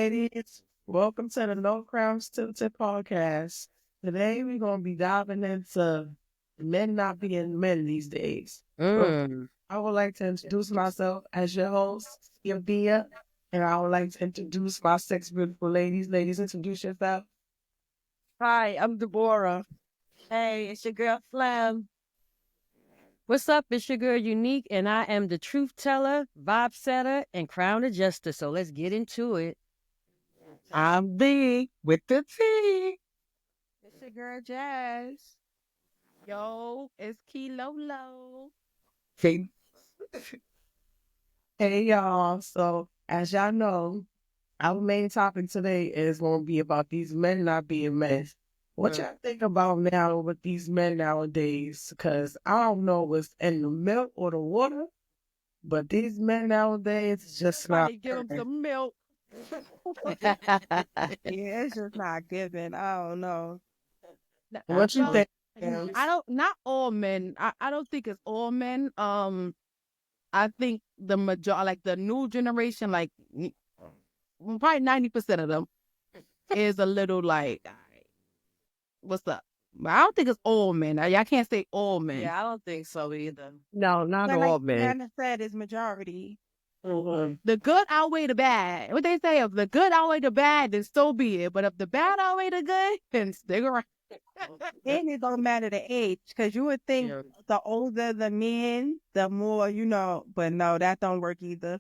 ladies. Welcome to the No Crowns Tilted podcast. Today, we're going to be diving into men not being men these days. But Mm. I would like to introduce myself as your host, Bia, and I would like to introduce my six beautiful ladies. Ladies, introduce yourself. Hi, I'm Deborah. Hey, it's your girl Flam. What's up? It's your girl Unique, and I am the truth teller, vibe setter, and crown adjuster. So let's get into it. I'm B with the T. It's your girl Jazz. Yo, it's Lolo. See, Hey, y'all. So, as y'all know, our main topic today is going to be about these men not being men. What y'all think about now with these men nowadays? Because I don't know what's in the milk or the water, but these men nowadays is just not. Somebody give them some milk. I Yeah, it's just not given. I don't know. What you Well, think? I don't. Not all men. I don't think it's all men. I think the major, like the new generation, like probably 90% of them is a little like, "All right, what's up?" But I don't think it's all men. I can't say all men. Yeah, I don't think so either. no, not But all like men. Nana said, it's majority. Mhm. The good outweigh the bad. What they say, if the good outweigh the bad, then so be it. But if the bad outweigh the good, then stick around. And it don't matter the age, because you would think Yeah. the older the men, the more, but no, that don't work either.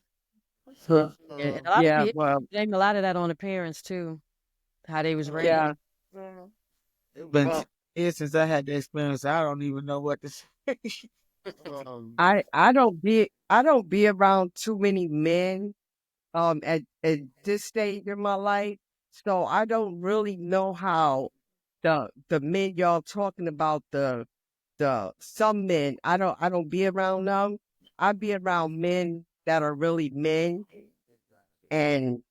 Huh. Yeah, and a lot of Yeah, people well, blame a lot of that on the parents too, how they was raised. yeah. Mm. But since I had the experience, I don't even know what to say. Um, I don't be around too many men at this stage in my life. So I don't really know how the men y'all talking about, the some men, I don't be around them. I be around men that are really men, and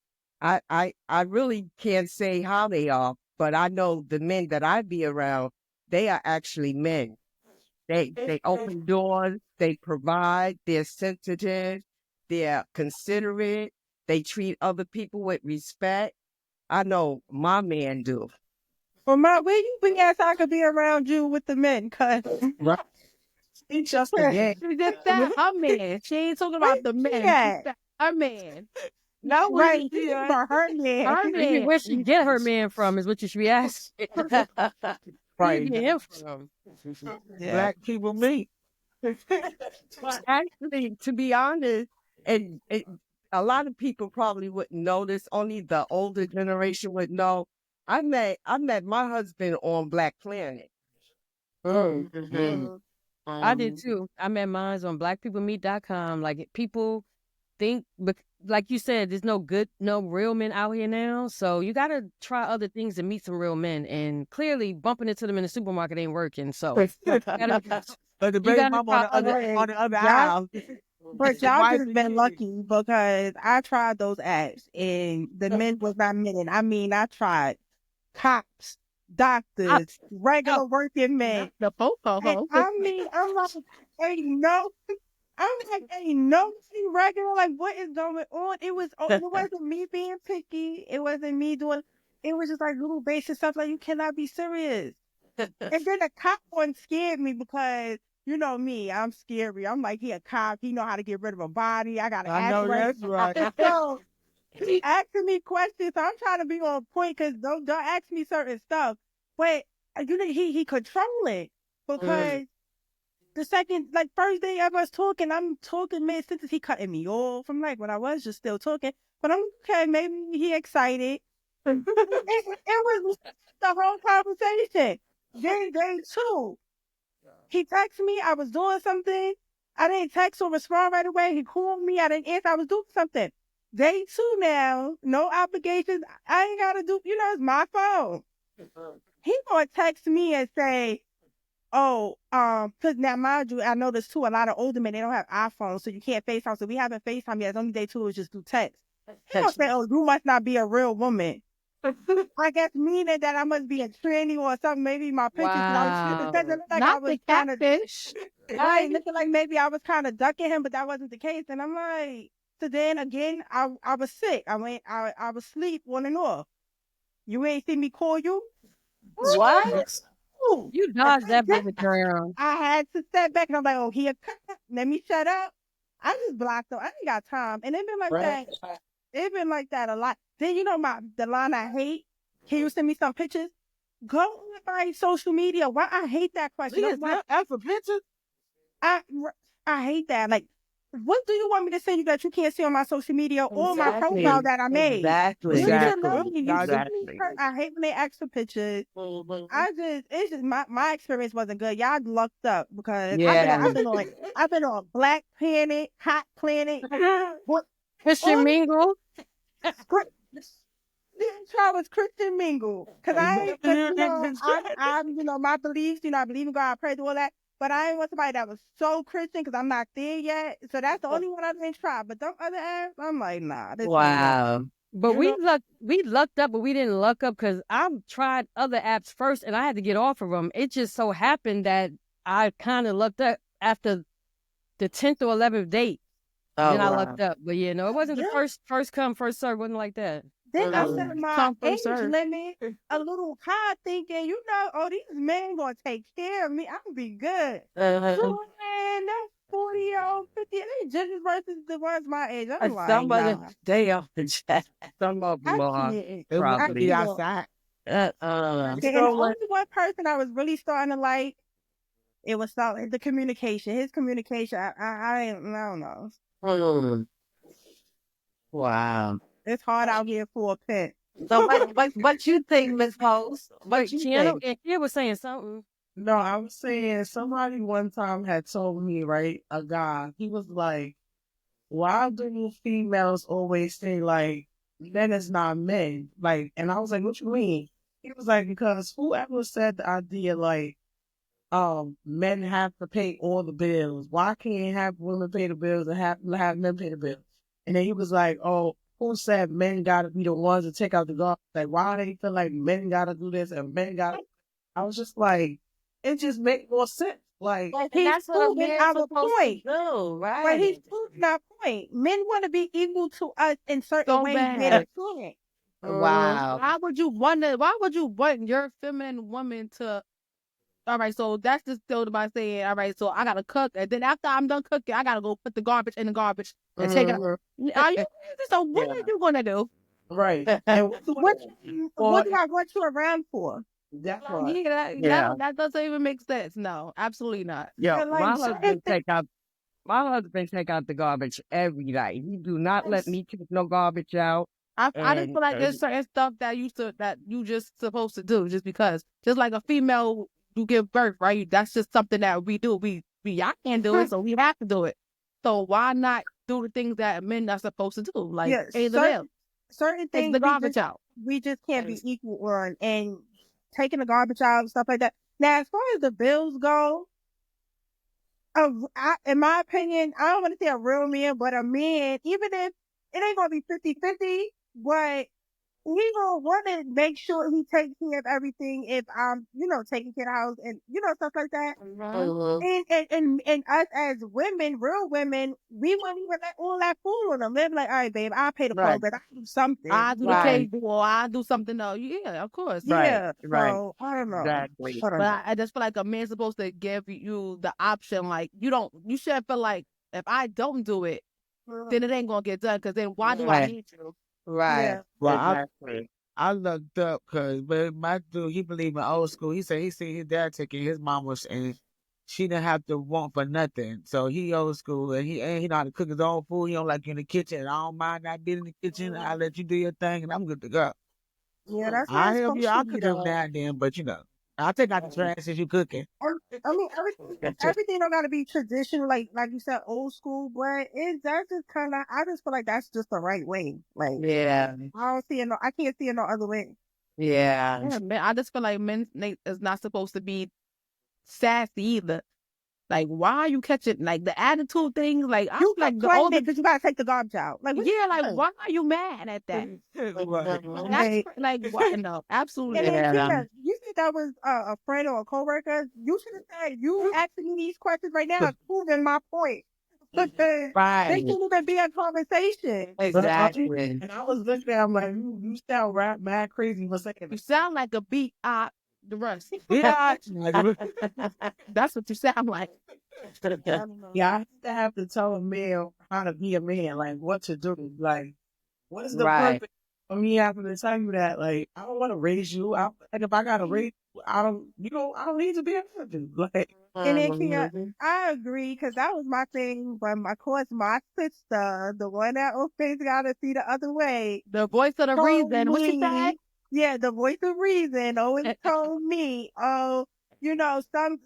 I really can't say how they are, but I know the men that I be around, they are actually men. They open doors, they provide, they're sensitive, they're considerate, they treat other people with respect. I know my man do. Well, where you be at so I could be around you with the men? Cause Right. It's just a game. she just said her man. She ain't talking about the men. She said her man. No, Right. For her man. Maybe where she get her man from is what you should be asking. Where you right. get him from? Yeah. Black people meet. But actually, to be honest, and a lot of people probably wouldn't know this. Only the older generation would know. I met my husband on Black Planet. Mm. Mm. I did too. I met mines on blackpeoplemeet.com. Like people think, but like you said, there's no real men out here now. So you got to try other things to meet some real men. And clearly, bumping into them in the supermarket ain't working. So But the you baby got to mama try other. on the other Y'all, aisle. but The y'all wife just and been kids. lucky because I tried those apps and the men was not men. I mean, I tried cops, I, doctors, oh, regular working men. the popo And ho. I mean, I'm like, ain't no regular. Like, what is going on? It wasn't me being picky. It wasn't me doing. It was just like little basic stuff. Like, you cannot be serious. And then the cop one scared me because you know me, I'm scary. I'm like, he a cop. He know how to get rid of a body. I gotta I act know right. that's right. So he asking me questions. So I'm trying to be on point because don't ask me certain stuff. But he controlling because the second, like, first day of us talking, I'm talking mid sentence, he cutting me off. I'm like, when I was just still talking, but I'm okay. Maybe he excited. It was the whole conversation. Then day two, he texted me. I was doing something. I didn't text or respond right away. He called me. I didn't answer. I was doing something. Day two now, no obligations. I ain't gotta do. It's my phone. He gonna text me and say, "Oh, because now mind you, I noticed too. A lot of older men they don't have iPhones, so you can't FaceTime. So we haven't FaceTime yet. It's only day two. It was just do text. He gonna say, "Oh, you must not be a real woman." I guess meaning that I must be a tranny or something. Maybe my pictures, Wow. because it looked like I Not was the kind of catfish. right, looking like maybe I was kind of ducking him, but that wasn't the case. And I'm like, So then again, I was sick. I was asleep on and off. You ain't see me call you. What? Ooh. You dodged that bullet, girl. I had to step back and I'm like, oh, here, let me shut up. I just blocked them. I ain't got time. And it been like that. It been like that a lot. Then you know the line I hate. Can you send me some pictures? Go on my social media. Why I hate that question. Please, not after pictures. I I hate that. Like, what do you want me to send you that you can't see on my social media or my profile that I made? Exactly. Leave it Exactly. alone. You Exactly. I hate when they ask for pictures. Mhm. It's just my experience wasn't good. Y'all lucked up because Yeah. I've been on Black Planet, Hot Planet, what Christian all Mingle. try was Christian Mingle. Cause I'm my beliefs, I believe in God, I pray through all that. But I ain't want somebody that was so Christian because I'm not there yet. So that's the only one I didn't try. But them other apps, I'm like, nah, this ain't it. Wow. But You know? we lucked up, but we didn't luck up because I tried other apps first and I had to get off of them. It just so happened that I kind of lucked up after the 10th or 11th date. Oh, Then I wow. lucked up. But yeah, no, it wasn't the Yeah. first come, first serve. Wasn't like that. Then I Mm. set my Come age first serve. limit a little high, thinking, oh, these men gonna take care of me. I'm gonna be good. Uh-huh. So man, that's 40-year-old, 50, they just versus the ones my age. I'm like, Somebody, nah. they off the chat. Some of them I are. can't. It must I Probably. be can't. outside. Uh, Okay, and only one person I was really starting to like, it was the communication. His communication, I don't know. mm. Wow. It's hard out here for a pet. So what you think, Miss Host? What Wait, you Chiano, think? and Kia was saying something. No, I was saying somebody one time had told me, right, a guy, he was like, why do females always say like men is not men? Like, and I was like, what you mean? He was like, because whoever said the idea like men have to pay all the bills. Why can't have women pay the bills and have men pay the bills? And then he was like, oh, who said men gotta be the ones to take out the garbage? Like, why they feel like men gotta do this and men gotta? I was just like, it just make more sense. Like, He's proving our point. do, right? But he's proving our point. Men want to be equal to us in certain So ways. bad. Men can't. Wow. Why would you want your feminine woman to? All right, so that's just still by saying, all right, so I gotta cook, and then after I'm done cooking, I gotta go put the garbage in the garbage and take it out. Are you? So what are you gonna do? right. And What do I want you around for? that's Like, why. Yeah. that doesn't even make sense. No, absolutely not. Yo, And like my certain husband things, take out the garbage every night. He do not let me take no garbage out. I just And feel like there's certain stuff that you just supposed to do just because. Just like a female, you give birth, right? That's just something that we do. I can't do it, so we have to do it. So why not do the things that men are supposed to do? Like yeah, pay the bill, certain take things the garbage out. we just can't be equal on, and taking the garbage out and stuff like that. Now, as far as the bills go, in my opinion, I don't want to say a real man, but a man, even if it ain't gonna be 50-50, but he gonna want to make sure he takes care of everything if I'm, taking care of the house and stuff like that. And us as women, real women, we wouldn't even let all that fool on them. They're like, all right, babe, I'll pay the Right. phone, but I do something. I do the Right. cake, or I do something else. Yeah, of course. Yeah. Right. So I don't know. Exactly. I don't But know. I just feel like a man's supposed to give you the option. Like you should feel like if I don't do it, then it ain't gonna get done. Because then why do I Right. need you? Right. Yeah. Well, Exactly. I looked up because my dude, he believed in old school. He said he seen his dad taking his mom was and she didn't have to want for nothing. So he old school and he know how to cook his own food. He don't like you in the kitchen. I don't mind not being in the kitchen. I'll let you do your thing and I'm good to go. Yeah, that's how I it's help you. supposed to I'll be, cook every though. now and then, but I'll take out the trash as you cooking. I mean, everything don't gotta be traditional, like you said, old school. But that's just kind of. I just feel like that's just the right way. Like Yeah. I can't see it no other way. Yeah. Yeah, man, I just feel like men is not supposed to be sassy either. Like, why are you catching like the attitude things? Like, I'm You like the complaining older. because you gotta take the garbage out. Like, what you Yeah, like doing? why are you mad at that? Right. Like what? No, absolutely. And then not. Yeah. Tina, you said that was a friend or a coworker. You should have said you asking me these questions right now is proving my point. They Right. shouldn't even be a conversation. Exactly. And I was looking at him like, you sound mad crazy for saying You that. sound like a beat op the rest. Yeah, That's what you sound like. I don't know. yeah, I have to tell a man how to be a man, like what to do. Like, what is the Right. purpose of me having to tell you that? Like, I don't want to raise you. And if I gotta raise you, I don't need to be able to. Like, And then Kia, Mhm. I agree because that was my thing. But of course, my sister, the one that always got to see the other way, The voice of the told reason. What you say? me, yeah, the voice of reason always told me, oh,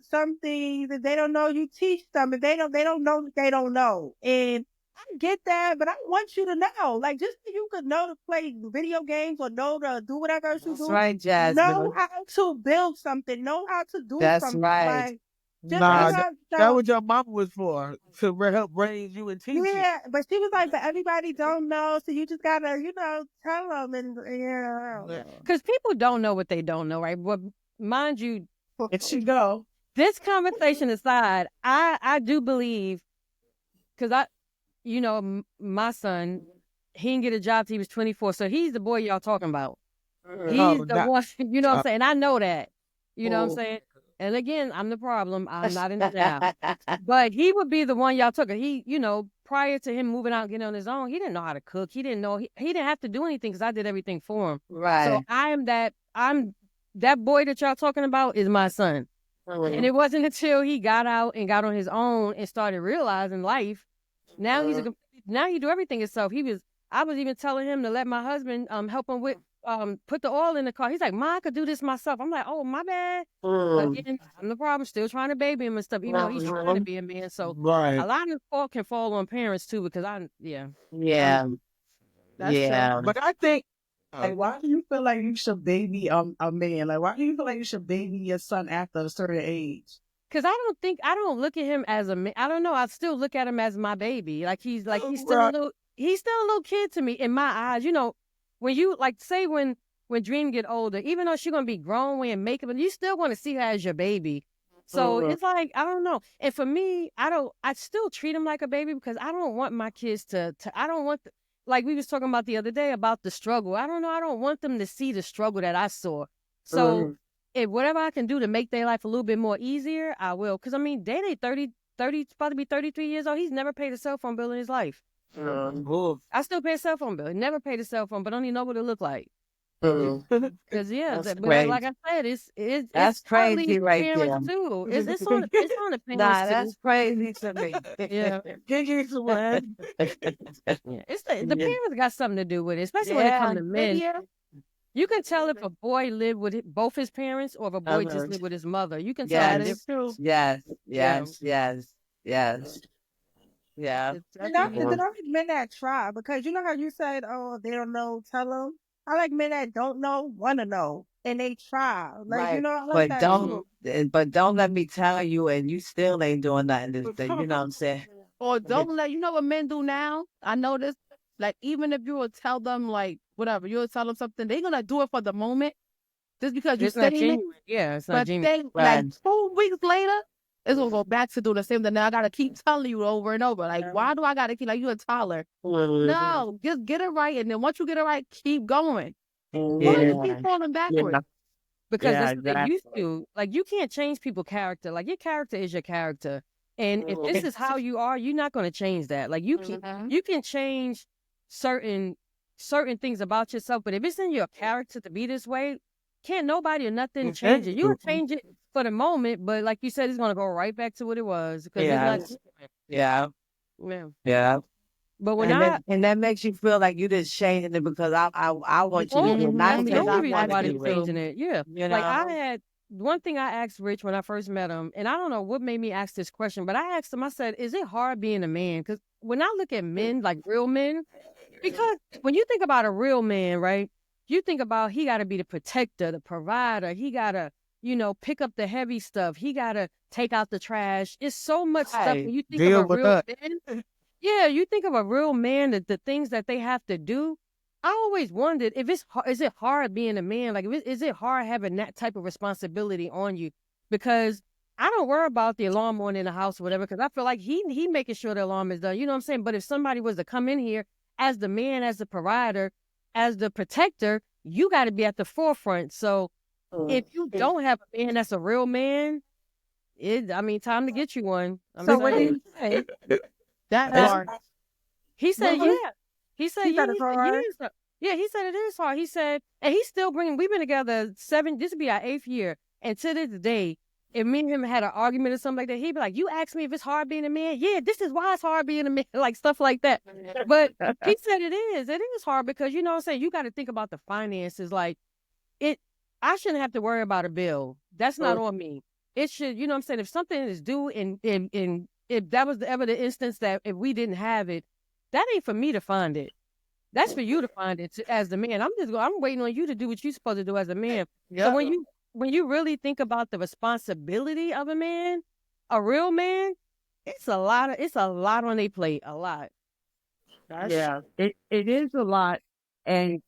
some things that they don't know, you teach them, and they don't know what they don't know. And I get that, but I want you to know, like, just so you could know to play video games or know to do whatever else you That's do, right, know Jasmine. how to build something, know how to do That's something, right. like, just nah, you That's that, know, that so what your mama was for, to help raise you and teach you. yeah, but she was like, but everybody don't know, so you just gotta, tell them, and yeah. Because people don't know what they don't know, right? But mind you, And she go, this conversation aside, I do believe, because my son, he didn't get a job till he was 24, so he's the boy y'all talking about. He's oh, the not, one, you know what I'm saying? I know that. You know what I'm oh, saying? And again, I'm the problem. I'm not in the job. But he would be the one y'all took. He, prior to him moving out and getting on his own, he didn't know how to cook. He didn't know, he didn't have to do anything because I did everything for him. So right. I'm that boy that y'all talking about is my son. And it wasn't until he got out and got on his own and started realizing life. Now now he do everything himself. I was even telling him to let my husband help him with put the oil in the car. He's like, "Ma, I could do this myself." I'm like, "Oh, my bad." But again, I'm the problem. Still trying to baby him and stuff, even though he's trying to be a man. So right. a lot of fault can fall on parents too, because Yeah. That's true. Yeah. But I think, like, why do you feel like you should baby a man? Like, why do you feel like you should baby your son after a certain age? because I don't look at him as a man. I don't know. I still look at him as my baby. Like he's Right. he's still a little kid to me in my eyes. When you say when Dream get older, even though she's gonna be grown wearing makeup, you still want to see her as your baby. So it's like, I don't know. And for me, I still treat him like a baby because I don't want my kids I don't want, like we was talking about the other day about the struggle. I don't know. I don't want them to see the struggle that I saw. So if whatever I can do to make their life a little bit more easier, I will. Because, I mean, they 30, about to be 33 years old. He's never paid a cell phone bill in his life. Oh, I still pay a cell phone bill. Never paid a cell phone, but only know what it look like. Because That's but crazy. like I said, That's it's partly crazy right there. parents too. It's on the parents Nah, too. that's crazy to me. Yeah. Gigi Sweat. Yeah. It's the parents got something to do with it, especially when it comes to men. You can tell if a boy lived with both his parents or if a boy just lived with his mother. You can tell the Yes. difference. Yes. Yeah. Yes. Yes. Yes. Yeah. It's And definitely- I like men that try, because you know how you said, oh, they don't know, tell them. I like men that don't know, want to know, and they try. Like, Right. I like But that too. don't let me tell you, and you still ain't doing nothing. You know what I'm saying? Or don't let, you know what men do now? I noticed, like, even if you will tell them, like, whatever, you'll tell them something, they're going to do it for the moment just because you're It's not saying it. genuine. Yeah, it's not But genuine. then, like, 2 weeks later, it's going to go back to do the same thing. Now I got to keep telling you over and over. Like, why do I got to keep, like, you a toddler? No, just get it right. And then once you get it right, keep going. Why do you keep falling backwards? Because Yeah, that's what they used to. Like, you can't change people's character. Like, your character is your character. And if this is how you are, you're not going to change that. Like, you can change certain things about yourself, but if it's in your character to be this way, can't nobody or nothing change it. You can change it for the moment, but like you said, it's going to go right back to what it was. Because it's not. Yeah. Yeah. Yeah. But when and that makes you feel like you just changing it because I want you to do it, not that's because the I only reason want why to they're do it. changing it. Yeah. You Like, know? I had one thing I asked Rich when I first met him, and I don't know what made me ask this question, but I asked him, I said, is it hard being a man? Because when I look at men, like real men, because when you think about a real man, right, you think about he got to be the protector, the provider. He got to, pick up the heavy stuff. He got to take out the trash. It's so much stuff. Right. When you think Deal of a with real that. man, yeah, you think of a real man, the things that they have to do. I always wondered if is it hard being a man? Like, is it hard having that type of responsibility on you? Because I don't worry about the alarm on in the house or whatever, because I feel like he making sure the alarm is done. You know what I'm saying? But if somebody was to come in here as the man, as the provider, as the protector, you got to be at the forefront. So if you don't have a man that's a real man, time to get you one. So what did he say? That It's- hard. He said, Really? yeah. He said, He yeah. said it's He said, hard? yeah. Yeah, he said it is hard. He said, and he's still bringing, we've been together this will be our 8th year. And to this day, if me and him had an argument or something like that, he'd be like, you ask me if it's hard being a man? Yeah, this is why it's hard being a man, like stuff like that. But he said it is. It is hard because, you know what I'm saying, you got to think about the finances. Like, I shouldn't have to worry about a bill. That's not on me. It should, you know what I'm saying, if something is due and if that was ever the instance that if we didn't have it, that ain't for me to find it. That's for you to find it as the man. I'm waiting on you to do what you're supposed to do as a man. So when you really think about the responsibility of a man, a real man, it's a lot on their plate. A lot. Yeah, it is a lot. And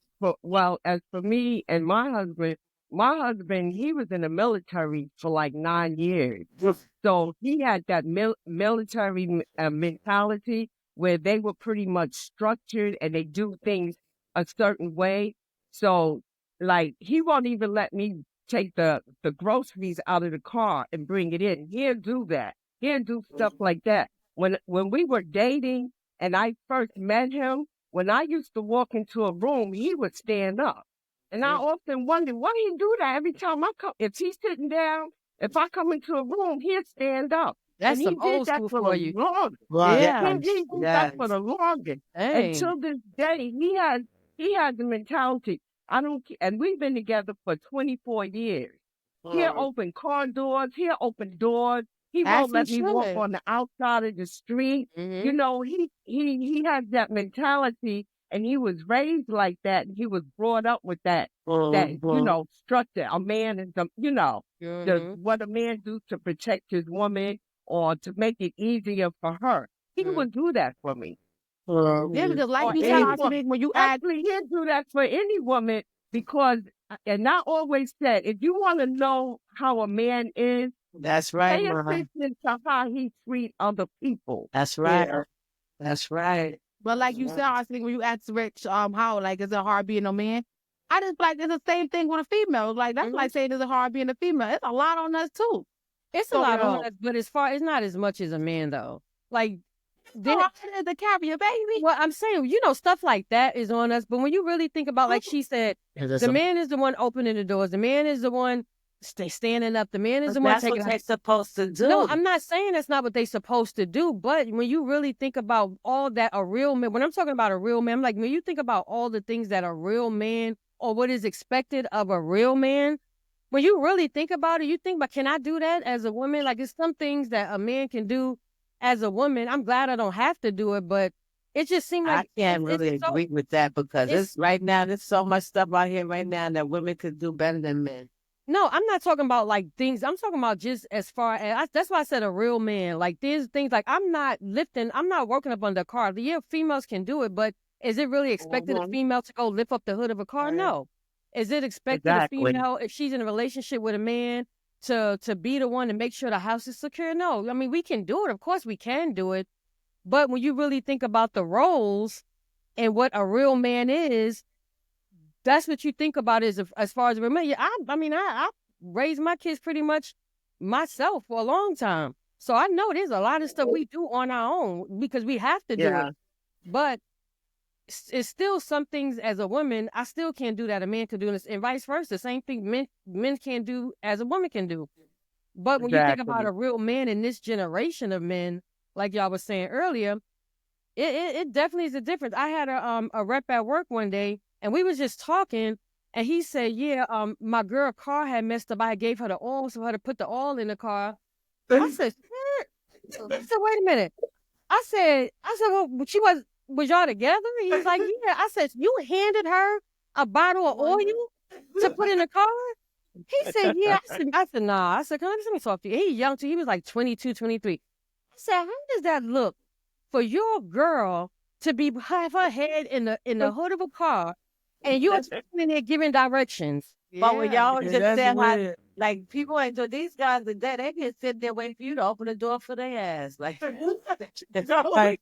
as for me and my husband, he was in the military for like 9 years. So he had that military mentality where they were pretty much structured and they do things a certain way. So like he won't even let me take the groceries out of the car and bring it in. He'll do that. He'll do stuff like that. When we were dating and I first met him, when I used to walk into a room, he would stand up. And I often wondered why he do that every time I come. If he's sitting down, if I come into a room, he'll stand up. That's and he some did old that school for for the you. longest. Yeah. He did that for the longest. Dang. Until this day, he has the mentality. I don't care. And we've been together for 24 years. He'll open car doors. He'll open doors. He As won't he let me walk should. on the outside of the street. Mhm. You know, he has that mentality, and he was raised like that. And he was brought up with that structure. A man is Mhm. what a man do to protect his woman or to make it easier for her. He would do that for me. Yeah, because like Or you any said, woman. when you ask, Actually, he'd do that for any woman because, and I always said, if you want to know how a man is, That's right, pay Mama. attention to how he treats other people. That's right. That's right. but like you said, I think when you ask Rich, how like is it hard being a man? I just like it's the same thing with a female. Like that's like saying is it hard being a female? It's a lot on us too. It's a lot on us, but it's not as much as a man though. Like To carry a baby. well, I'm saying, stuff like that is on us. But when you really think about, like she said, the man is the one opening the doors. The man is the one standing up. The man is the one That's taking. what they're supposed to do. No, I'm not saying that's not what they're supposed to do. But when you really think about all that a real man, when I'm talking about a real man, I'm like, when you think about all the things that a real man or what is expected of a real man, when you really think about it, you think about, can I do that as a woman? Like, it's some things that a man can do as a woman. I'm glad I don't have to do it, but it just seemed like I can't really agree with that because it's right now, there's so much stuff out here right now that women could do better than men. No, I'm not talking about like things. I'm talking about just as far as that's why I said a real man. Like there's things like I'm not working up under a car. Yeah, females can do it, but is it really expected a female to go lift up the hood of a car? No. Is it expected a female, if she's in a relationship with a man, to be the one to make sure the house is secure? No. I mean, we can do it. Of course we can do it. But when you really think about the roles and what a real man is, that's what you think about as far as a real man. Yeah, I raised my kids pretty much myself for a long time. So I know there's a lot of stuff we do on our own because we have to do it. But it's still some things as a woman, I still can't do that a man can do, and vice versa. Same thing men can't do as a woman can do. But when you think about a real man in this generation of men, like y'all was saying earlier, it definitely is a difference. I had a rep at work one day, and we was just talking, and he said, yeah, my girl car had messed up. I gave her the oil for her to put the oil in the car. I said, wait a minute. I said, well, was y'all together? He was like, yeah. I said, you handed her a bottle of oil to put in the car? He said, yeah. I said, nah. I said, come on, let me talk to you. He's young too. He was like 22, 23. I said, how does that look for your girl to have her head in the hood of a car and you're in there giving directions? But when y'all just said Like people ain't do these guys today. They can sit there waiting for you to open the door for their ass. Like, Like,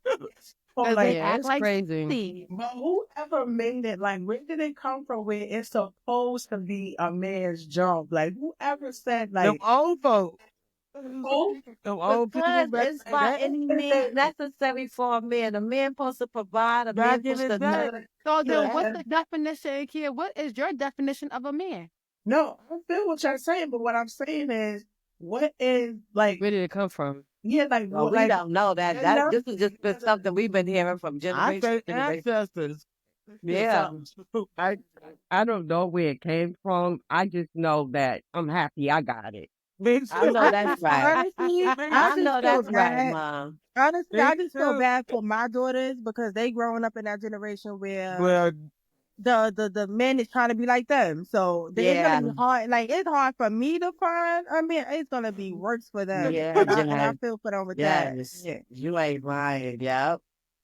or Because like, they Yeah, act it's like crazy. silly. but whoever made it, like, where did it come from? Where it's supposed to be a man's job? Like, whoever said, Them like, old folks. oh, Them old people because back it's in the by day. any means necessary for a man. A man supposed to provide. A man Back in supposed the to day. nurture. So yeah, then what's the definition, Kia? What is your definition of a man? no, I feel what you're saying, but what I'm saying is, what is like, Where did it come from? yeah, like Well, what, we like, don't know that. and That that- this has just been something we've been hearing from I generation say to generation. ancestors. Yeah. I don't know where it came from. I just know that I'm happy I got it. Me I too. know that's right. Honestly, I I just know feel that's right, bad. Mom. Honestly, Me I just feel too. bad for my daughters because they growing up in that generation where Well, the men is trying to be like them. So it's gonna Yeah. be hard. Like it's hard for me to find. I mean, it's gonna be worse for them. Yeah, And I Jen. feel for them with that. Yes. Yeah. You ain't lying. Yep.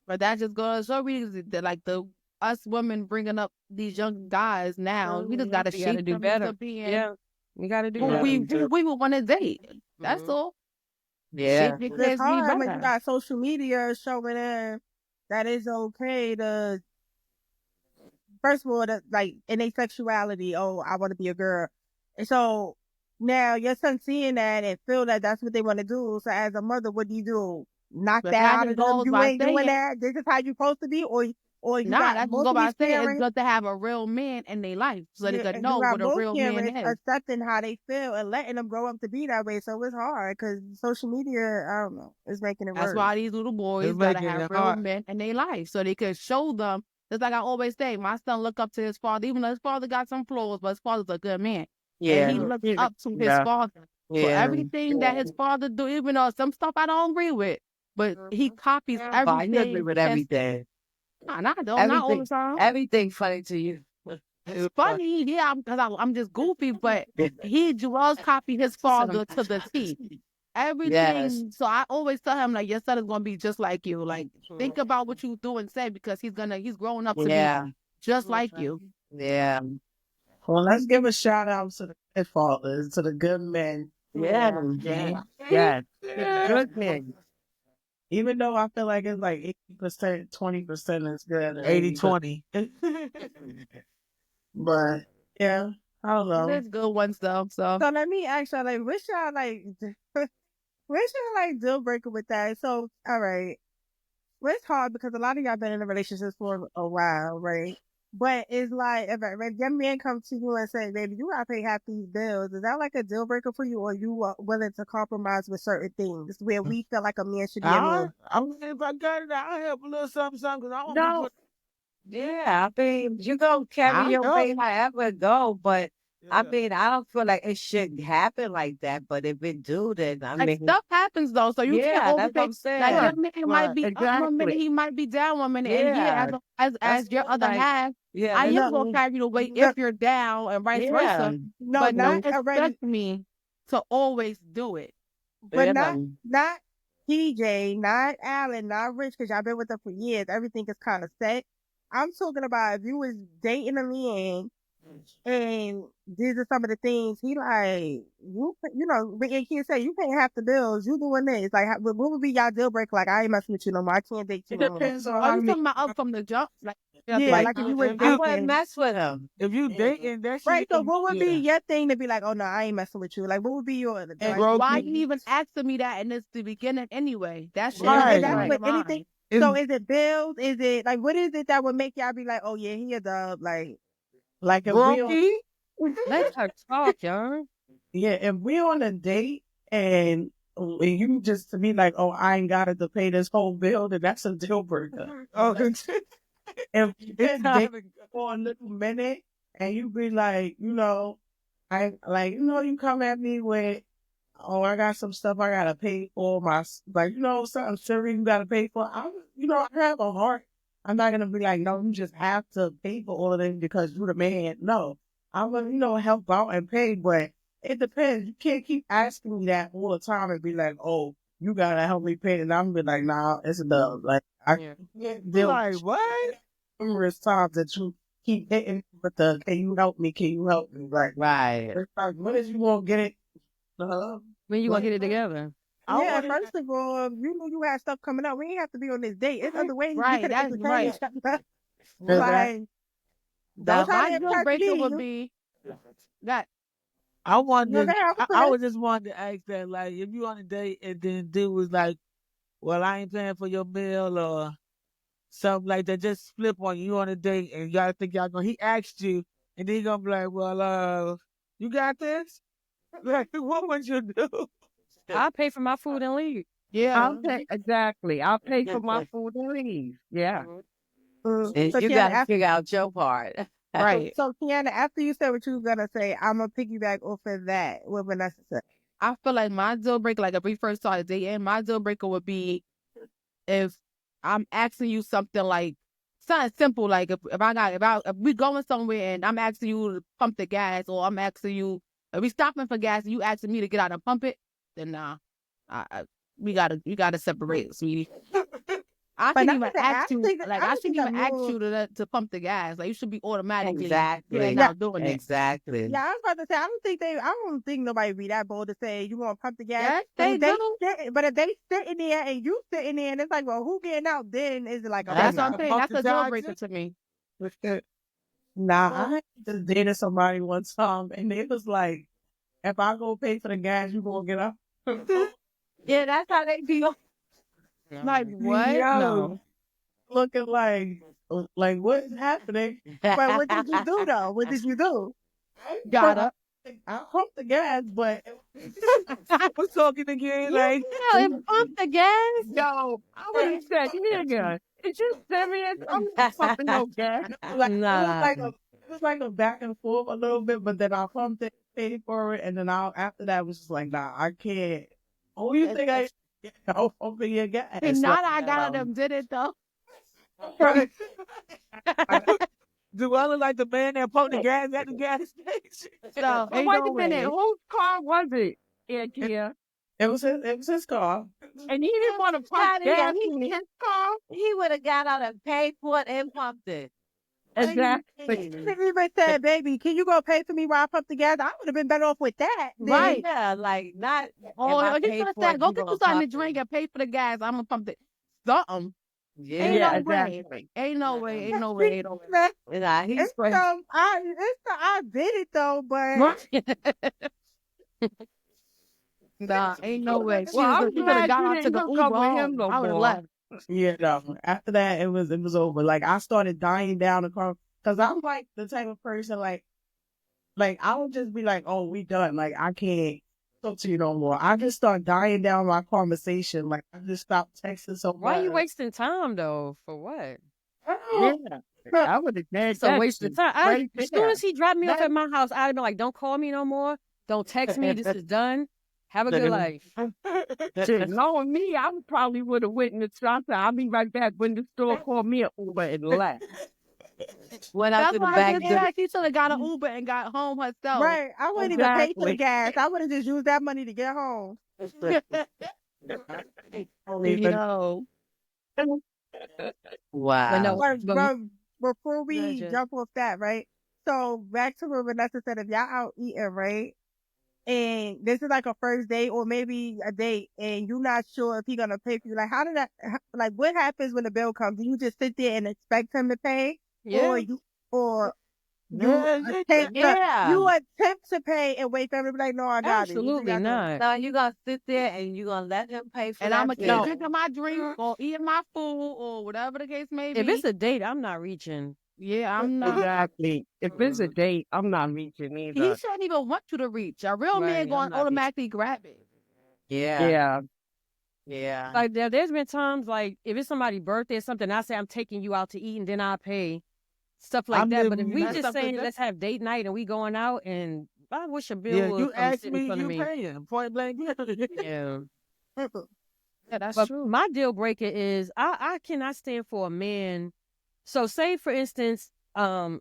But that just goes to show me that like the us women bringing up these young guys now, we just gotta We gotta shape do them better. into being Yeah, we gotta do who Yeah. better. we would want to date. That's Mhm. all. Yeah. Shape your But it's kids be hard when you better. got social media showing them that it's okay to first of all, like in their sexuality, oh, I want to be a girl. And so now your son seeing that and feel that that's what they want to do. So as a mother, what do you do? Knock But that that out just of them. goes You by ain't doing saying, that. This is how you supposed to be, or you nah, got that just both go of by these saying it's parents. good to have a real man in their life so they Yeah, could and you know got what a both real man parents is. accepting how they feel and letting them grow up to be that way. So it's hard because social media, I don't know, is making it That's worse. why these little boys it's gotta making have it real hard. men in their life so they could show them. Just like I always say, my son look up to his father, even though his father got some flaws, but his father's a good man. And he Yeah. looks up to his Yeah. father. So Yeah. everything that his father do, even though some stuff I don't agree with, but he copies But I agree everything. with everything. Nah, not all the Everything. time. Everything funny to you. It's funny, yeah, because I'm just goofy, but he was copy his father to the T. Yes. Everything. So I always tell him like your son is gonna be just like you. Like think about what you do and say because he's growing up to be Yeah. just like you. Yeah. well, let's give a shout out to the good fathers, to the good men. Yeah. Yeah. Yes. Good men. Even though I feel like it's like 80%, 20% is good. and 80-20. But yeah, I don't know. There's good ones though. So So let me ask y'all, like, what's y'all like, what's y'all like deal breaker with that? So, all right, well, it's hard because a lot of y'all been in a relationship for a while, right? But it's like if your man comes to you and say, "Baby, you gotta pay half these bills," is that like a deal breaker for you, or you are willing to compromise with certain things where we feel like a man should be a man? I mean, if I got it, I'll help a little something, something, because I want to No, put. Yeah. I mean, you gonna carry I your know. weight however it go, but I Yeah. mean, I don't feel like it should happen like that. But if it do, then I like mean, stuff happens though. So you can't yeah, that's what overthink. I'm saying. Like your Right. man might Right. be up one minute, Exactly. he might be down one minute, and Yeah. as That's your other like, half, yeah, I that's, am gonna carry the weight No, if you're down and vice yeah, versa. no, But not don't already, expect me to always do it. but yeah. not PJ, not Alan, not Rich, because y'all been with them for years. Everything is kind of set. I'm talking about if you was dating a man and these are some of the things he like, you know, but he can't say you paying half the bills, you doing this. Like, what would be y'all deal breaker? Like, I ain't messing with you no more. I can't date you it no more. depends on Are how you many. talking about up from the jump? Like, Yeah, like if you was If I you wouldn't dating. mess with him. if you dating, that shit. Right, so what would be Yeah. your thing to be like, oh no, I ain't messing with you? Like, what would be your, And like, Bro, why you even asking me that in this the beginning anyway? That shit and, not Right. and even that's on Right. your what anything. mind. So It's, is it bills? Is it like, what is it that would make y'all be like, oh yeah, he a dub? like if we on, Brokey. Let her talk, y'all. yeah, if we on a date and you just to be like, oh, I ain't got it to pay this whole bill, then that's a deal breaker. Oh, If you it's been time dating for a little minute and you be like, you know, I like, you know, you come at me with, oh, I got some stuff I gotta pay for like, you know, something serious you gotta pay for. You know, I have a heart. I'm not gonna be like, no, you just have to pay for all of this because you're the man. No, I'm gonna, you know, help out and pay, but it depends. You can't keep asking me that all the time and be like, oh, you gotta help me pay, and I'm be like, nah, it's a dub. Like I Yeah. can't deal like what? numerous times that you keep hitting with the "Can you help me? Can you help me?" Like, Right. it's like, when is you gonna get it? When you gonna Like, get it together? I Yeah, want first of all, you knew you had stuff coming up. We ain't have to be on this date. It's other ways we Right, could that's entertain right. each other. that. Like, don't Now, try My to deal impress breaker me. would be that. I No, wanted, they have a I friend. was just wanted to ask that, like, if you on a date and then dude was like, "Well, I ain't paying for your meal," or something like that, just flip on you on a date, and y'all think y'all gonna. He asked you, and then he gonna be like, "Well, you got this." Like, what would you do? I'll pay for my food and leave. Yeah. I'll pay exactly. I'll pay for my food and leave. Yeah. And So you Kiana, gotta figure out your part. Right. so Kiana, after you said what you was gonna say, I'm gonna piggyback off of that. What Vanessa said. I feel like my deal breaker, like if we first started dating, my deal breaker would be if I'm asking you something like something simple, like if we going somewhere and I'm asking you to pump the gas, or I'm asking you if we stopping for gas and you asking me to get out and pump it, then nah, we gotta separate, sweetie. I But shouldn't that's even the thing. ask you, like I I don't think shouldn't that even ask more. you to pump the gas. Like you should be automatically getting Exactly. Yeah, out doing it. Exactly. yeah. I was about to say. I don't think nobody be that bold to say you gonna pump the gas. Yes, But they if they do. but if they sitting there and you sitting there and it's like, well, who getting out? Then is it like, okay, That's what I'm no. saying. That's a deal breaker to me. Nah, I just dated somebody one time, and it was like, if I go pay for the gas, you gonna get up. Yeah, that's how they feel. Like what? Yo, No. looking like what is happening? But what did you do though? What did you do? Got up. I pumped the gas, but I was talking again, like, No, it pump the gas. Yo, I would have said, nigga, is you serious? I'm not pumping no gas. like Nah. it was like a back and forth a little bit, but then I pumped it, paid for it, and then after that was just like, nah, I can't. Oh, you think I'll pump your gas? And Like, now that I got them did it though. right. do I look like the man that pumped the gas at the gas station? So But ain't wait no a minute, way. whose car was it? Yeah, Kia. It was his car. And he didn't want to pump Outta here. gas in his car? He would have got out and paid for it and pumped it. Exactly. If you even said, baby, can you go pay for me while I pump the gas? I would have been better off with that. Right. Yeah, like not. Oh, if I he paid could have for said, it, go you get you gonna something to pump drink it. and pay for the gas. I'm gonna pump it. Something. Yeah, Ain't Yeah, no way. exactly. Ain't no way. Ain't no way. Ain't no way. Man, nah, he's it's crazy. I did it though, but Nah, ain't no way. Well, I'm She could have glad got you out to didn't the hook Uber up with him home. no I would have more. left. Yeah, no. After that, it was over. Like I started dying down the car because I'm like the type of person like I would just be like, oh, we done. Like I can't talk to you no more. I just start dying down my conversation. Like I just stopped texting so Why you much. wasting time though? For what? Yeah. I would have said It's a that waste of shit time. right As soon there. as he dropped me off That- at my house, I'd have been like, "Don't call me no more. Don't text me. This is done. Have a good life." Shit, knowing me, I probably would have went in the shop. I'll be right back when the store called me an Uber and left. Went out That's to the why I back just door. said she should have got an Uber and got home herself. right, I wouldn't even pay for the Exactly. gas. I would have just used that money to get home. Yo. But no, Wow. But before we Legend. jump off that, right? So back to what Vanessa said, if y'all out eating, right? And this is like a first date or maybe a date and you're not sure if he's gonna pay for you. Like like what happens when the bill comes? Do you just sit there and expect him to pay? yeah. Or you Yeah. you attempt to pay and wait for him to be like, no, I got it. What you Absolutely got going? not. No, you're gonna sit there and you're gonna let him pay for And that I'm gonna keep bill. drinking my drink or eating my food or whatever the case may be. If it's a date, I'm not reaching. Yeah, I'm not. Exactly. If it's a date, I'm not reaching He either. shouldn't even want you to reach. A real Right, man I'm going not to automatically grab it. Yeah. Yeah. Yeah. Like there's been times like if it's somebody's birthday or something, I say I'm taking you out to eat and then I pay stuff like I'm that. But if living- we That's just something saying different. let's have date night and we going out and I wish a bill Yeah, would you come ask sit in me, front of you me. paying. Point blank. Yeah. Yeah, that's But true. my deal breaker is I cannot stand for a man. So say for instance, the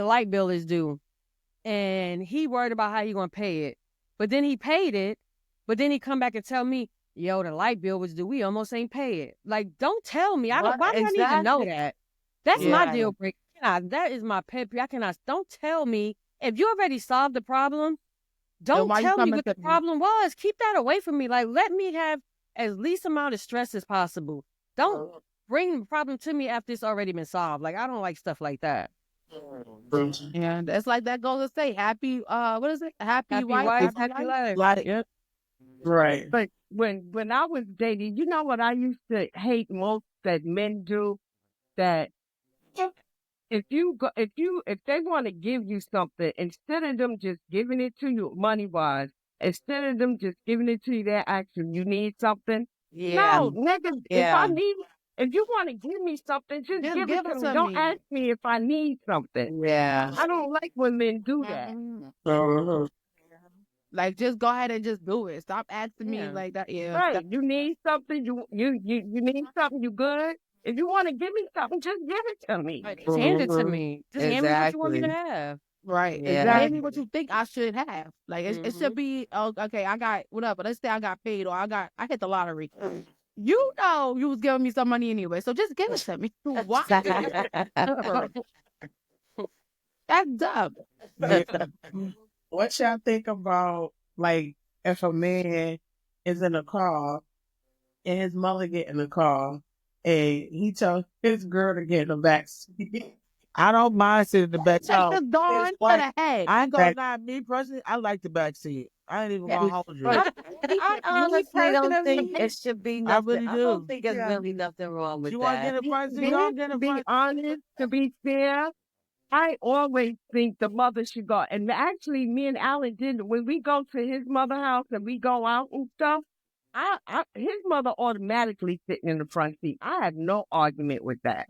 light bill is due and he worried about how he gonna pay it. But then he paid it, but then he come back and tell me, yo, the light bill was due. We almost ain't pay it. Like, don't tell me. Why do I need to know Exactly. that? That's my Yeah. deal breaker. That is my pet peeve. I cannot. Don't tell me if you already solved the problem. Don't why you tell me coming what the to me? problem was. Keep that away from me. Like, let me have as least amount of stress as possible. Don't bring the problem to me after it's already been solved. Like, I don't like stuff like that. Yeah, that's like that goes to say happy. What is it? Happy Happy wife, wife, happy happy life. life. Like, Yep. Right. But when I was dating, you know what I used to hate most that men do? That if they want to give you something, instead of them just giving it to you money wise, instead of them just giving it to you, they're asking you need something. Yeah. No, nigga, if you want to give me something, just Just give it give to it me. to Don't me. ask me if I need something. Yeah. I don't like when men do that. Mhm. Like, just go ahead and just do it. Stop asking me Yeah. like that. Yeah. Right. You need something, you need something, you good. If you want to give me something, just give it to me. Right, just hand it to me. Just hand me what you want me to have. Right. Yeah. Exactly. Hand me what you think I should have. Like, it should Mhm. be, oh, okay, I got whatever. Let's say I got paid or I hit the lottery. You know you was giving me some money anyway, so just give it to me. Why? That's dumb. Yeah. What y'all think about, like, if a man is in a car and his mother get in the car and he tells his girl to get in the back seat? I don't mind sitting in the back. Take So the darn His to wife the head. I ain't gonna back. lie, me personally, I like the back seat. I ain't even Yeah. gonna hold you. But I honestly don't think it should be I nothing. really I don't do. think there's Yeah. really nothing wrong with You want to get that. in the front seat? then, Go get in to the be front. honest, to be fair, I always think the mother should go. And actually, me and Alan did when we go to his mother house and we go out and stuff. His mother automatically sitting in the front seat. I have no argument with that.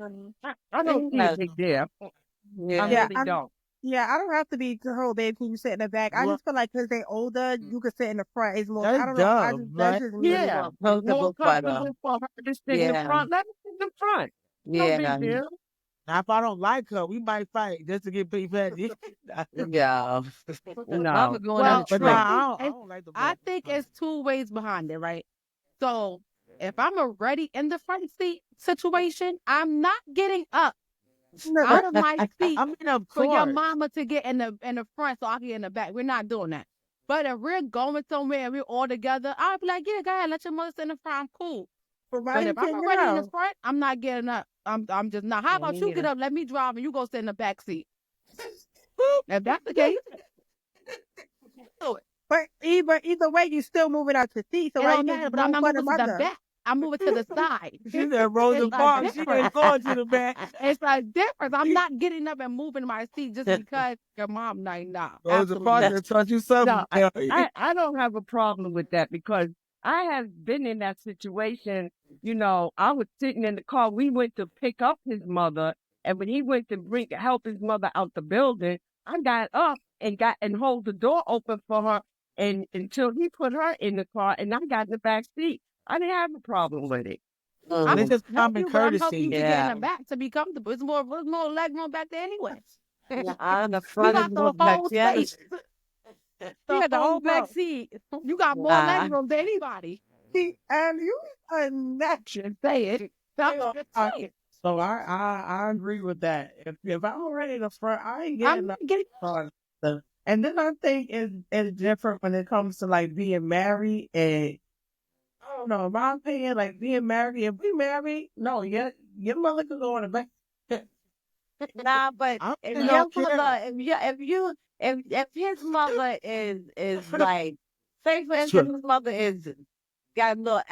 I don't see a Yeah. big deal. I Yeah. Yeah, really don't. I don't have to be to hold baby when you sit in the back. I Well, just feel like because they older, you can sit in the front. It's more. I that's don't know. dumb, That's right? just me. It's Yeah, more it's more comfortable for them. comfortable for her to sit in the Yeah. front. Let her sit in the front. No Yeah. big deal. Now, if I don't like her, we might fight just to get people at you. Yeah. Mama No. going down Well, the But nah, tree. I don't like the I back. think it's two ways behind it, right? So if I'm already in the front seat situation, I'm not getting up out of my seat I mean, of for your course. mama to get in the front so I can get in the back. We're not doing that. But if we're going somewhere and we're all together, I'll be like, yeah, go ahead, let your mother sit in the front. I'm cool. But why But you if I'm can't get already in the out? front, I'm not getting up. I'm just not. How Yeah, about me you get neither. up, let me drive, and you go sit in the back seat? If that's the case, do it. But either way, you still moving out your seat. So It why you don't can't matter. just But I'm move not for the moving to the mother? back. I'm moving to the side. She said Rosa It's a Parks. She difference. ain't going to the back. It's a difference. I'm not getting up and moving my seat just because your mom like, nah. Rosa Absolutely Parks not. has taught you something. No, I don't have a problem with that because I have been in that situation. You know, I was sitting in the car. We went to pick up his mother, and when he went to help his mother out the building, I got up and hold the door open for her, and until he put her in the car, and I got in the back seat. I didn't have a problem with it. I'm It's Mm. just gonna help common you, but I'm helping courtesy. you to get in Yeah. the back to be comfortable. It's more leg room back there anyway. On the You front got is the more back. whole Yeah. space. You got the whole back row. seat. You got more leg Nah. room than anybody. And you are not. Just say it. Just say it. So I agree with that. If I'm already in the front, I ain't I'm getting up not getting. front. And then I think it's different when it comes to like being married and I don't know, in my opinion, like being married, if we married, no, your mother could go in the back. Nah, but I if really your don't care. mother, if his mother is like, say for Sure. instance, his mother is got little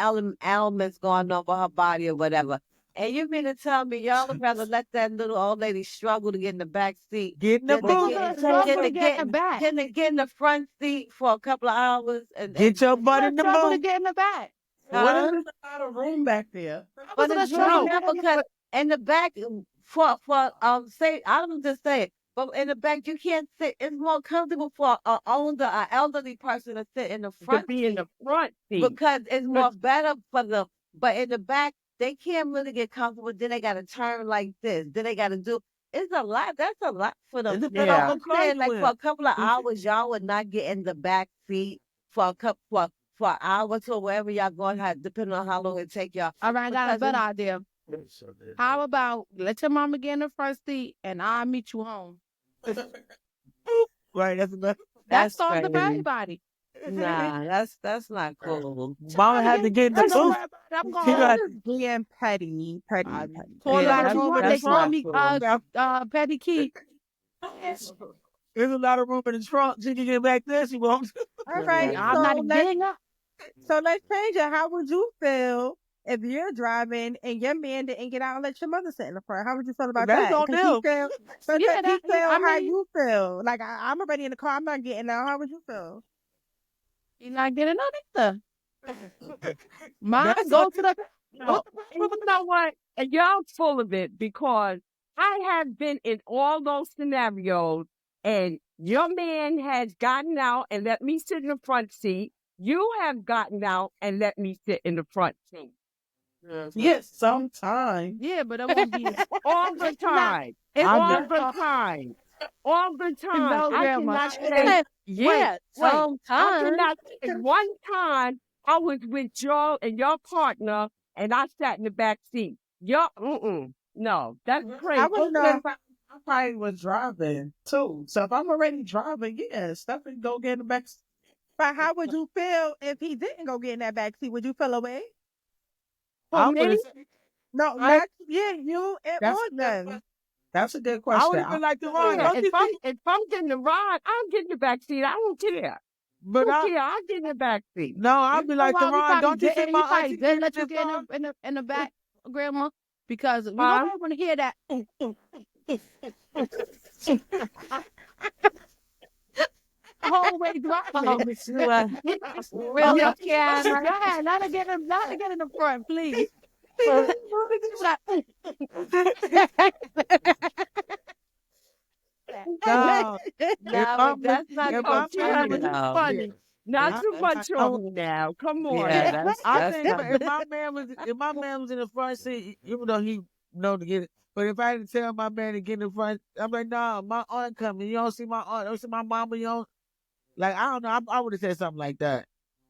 ailments going on with her body or whatever, and you mean to tell me y'all would rather let that little old lady struggle to get in the back seat Get in the than to Who's booth. gonna get struggle than to to get in get the back? than to get in the front seat for a couple of hours Get your Who's butt gonna in the struggle to booth. get in the back? What if huh? there's a lot of room back there? Who's But gonna it's struggle really to No, get not in the because in the back for say I'm just saying, but in the back you can't sit. It's more comfortable for an elderly person to sit in the to front be in seat the front seat. because it's But more better for them. But in the back they can't really get comfortable. Then they got to turn like this. Then they got to do. It's a lot. That's a lot for them. It depends So on yeah, I'm what car saying, you like for in. a couple of hours, y'all would not get in the back seat for a couple for an hour or wherever y'all going, depending on how long it take y'all. All right, I got a Because better it's idea. How about let your mama get in the front seat and I'll meet you home? Right, that's enough. That's That's something for crazy. everybody. Nah, that's not cool. Mama had to get in the Don't booth. worry about it. I'm She going got Just being petty. pull There's a up lot what of you room in want. the They call trunk. me Now, Petty Key. there's a lot of room in the trunk. She can get back there. She won't. All right, I'm not getting up. so let's change it. How would you feel if you're driving and your man didn't get out and let your mother sit in the front? How would you feel about That's that? on Because he them. feel, Yeah, because he feel I how mean, you feel. Like I'm already in the car. I'm not getting out. How would you feel? you're not getting up either. Mine That's go on to the No, and you know what? And y'all full of it because I have been in all those scenarios, and your man has gotten out and let me sit in the front seat. You have gotten out and let me sit in the front seat Yes, sometimes. yeah, but it won't be. all the It's not. time, It's I all know. the time, all the time. No, I grandma. cannot say, Yeah, wait. I sometimes. cannot say one time I was with y'all and your partner and I sat in the back seat. No, that's I crazy. would Okay, know. I probably was driving too. So if I'm already driving, yeah, step and go get in the back. But how would you feel if he didn't go get in that back seat? Would you feel away? For I would me, have. No, I. not yeah, you and That's all them. that's a good I would question. have been like the one. yeah, Don't you think? if I'm getting a ride, I'll get in the back seat. I don't care. But Don't I. care. I'll get in the back seat. No, I'll You be know like the why we one. probably Don't you see didn't? He my probably auntie didn't getting let in you the get car? in the back, grandma, because we Huh? don't want to hear that. The whole way Oh, driving. Miss Lua. Oh, Really, Kiana? go ahead. Not to get in the front, please. No. If No, my but that's not if Oh, my funny man Kiana, was, you though. funny. Not I, too much I, on me now. Come on Yeah, now. I that's think not. if my man was in the front seat, even though he know to get it, but if I had to tell my man to get in the front, I'm like, nah, my aunt coming. You don't see my aunt, don't see my mama. You don't like. I don't know. I would have said something like that.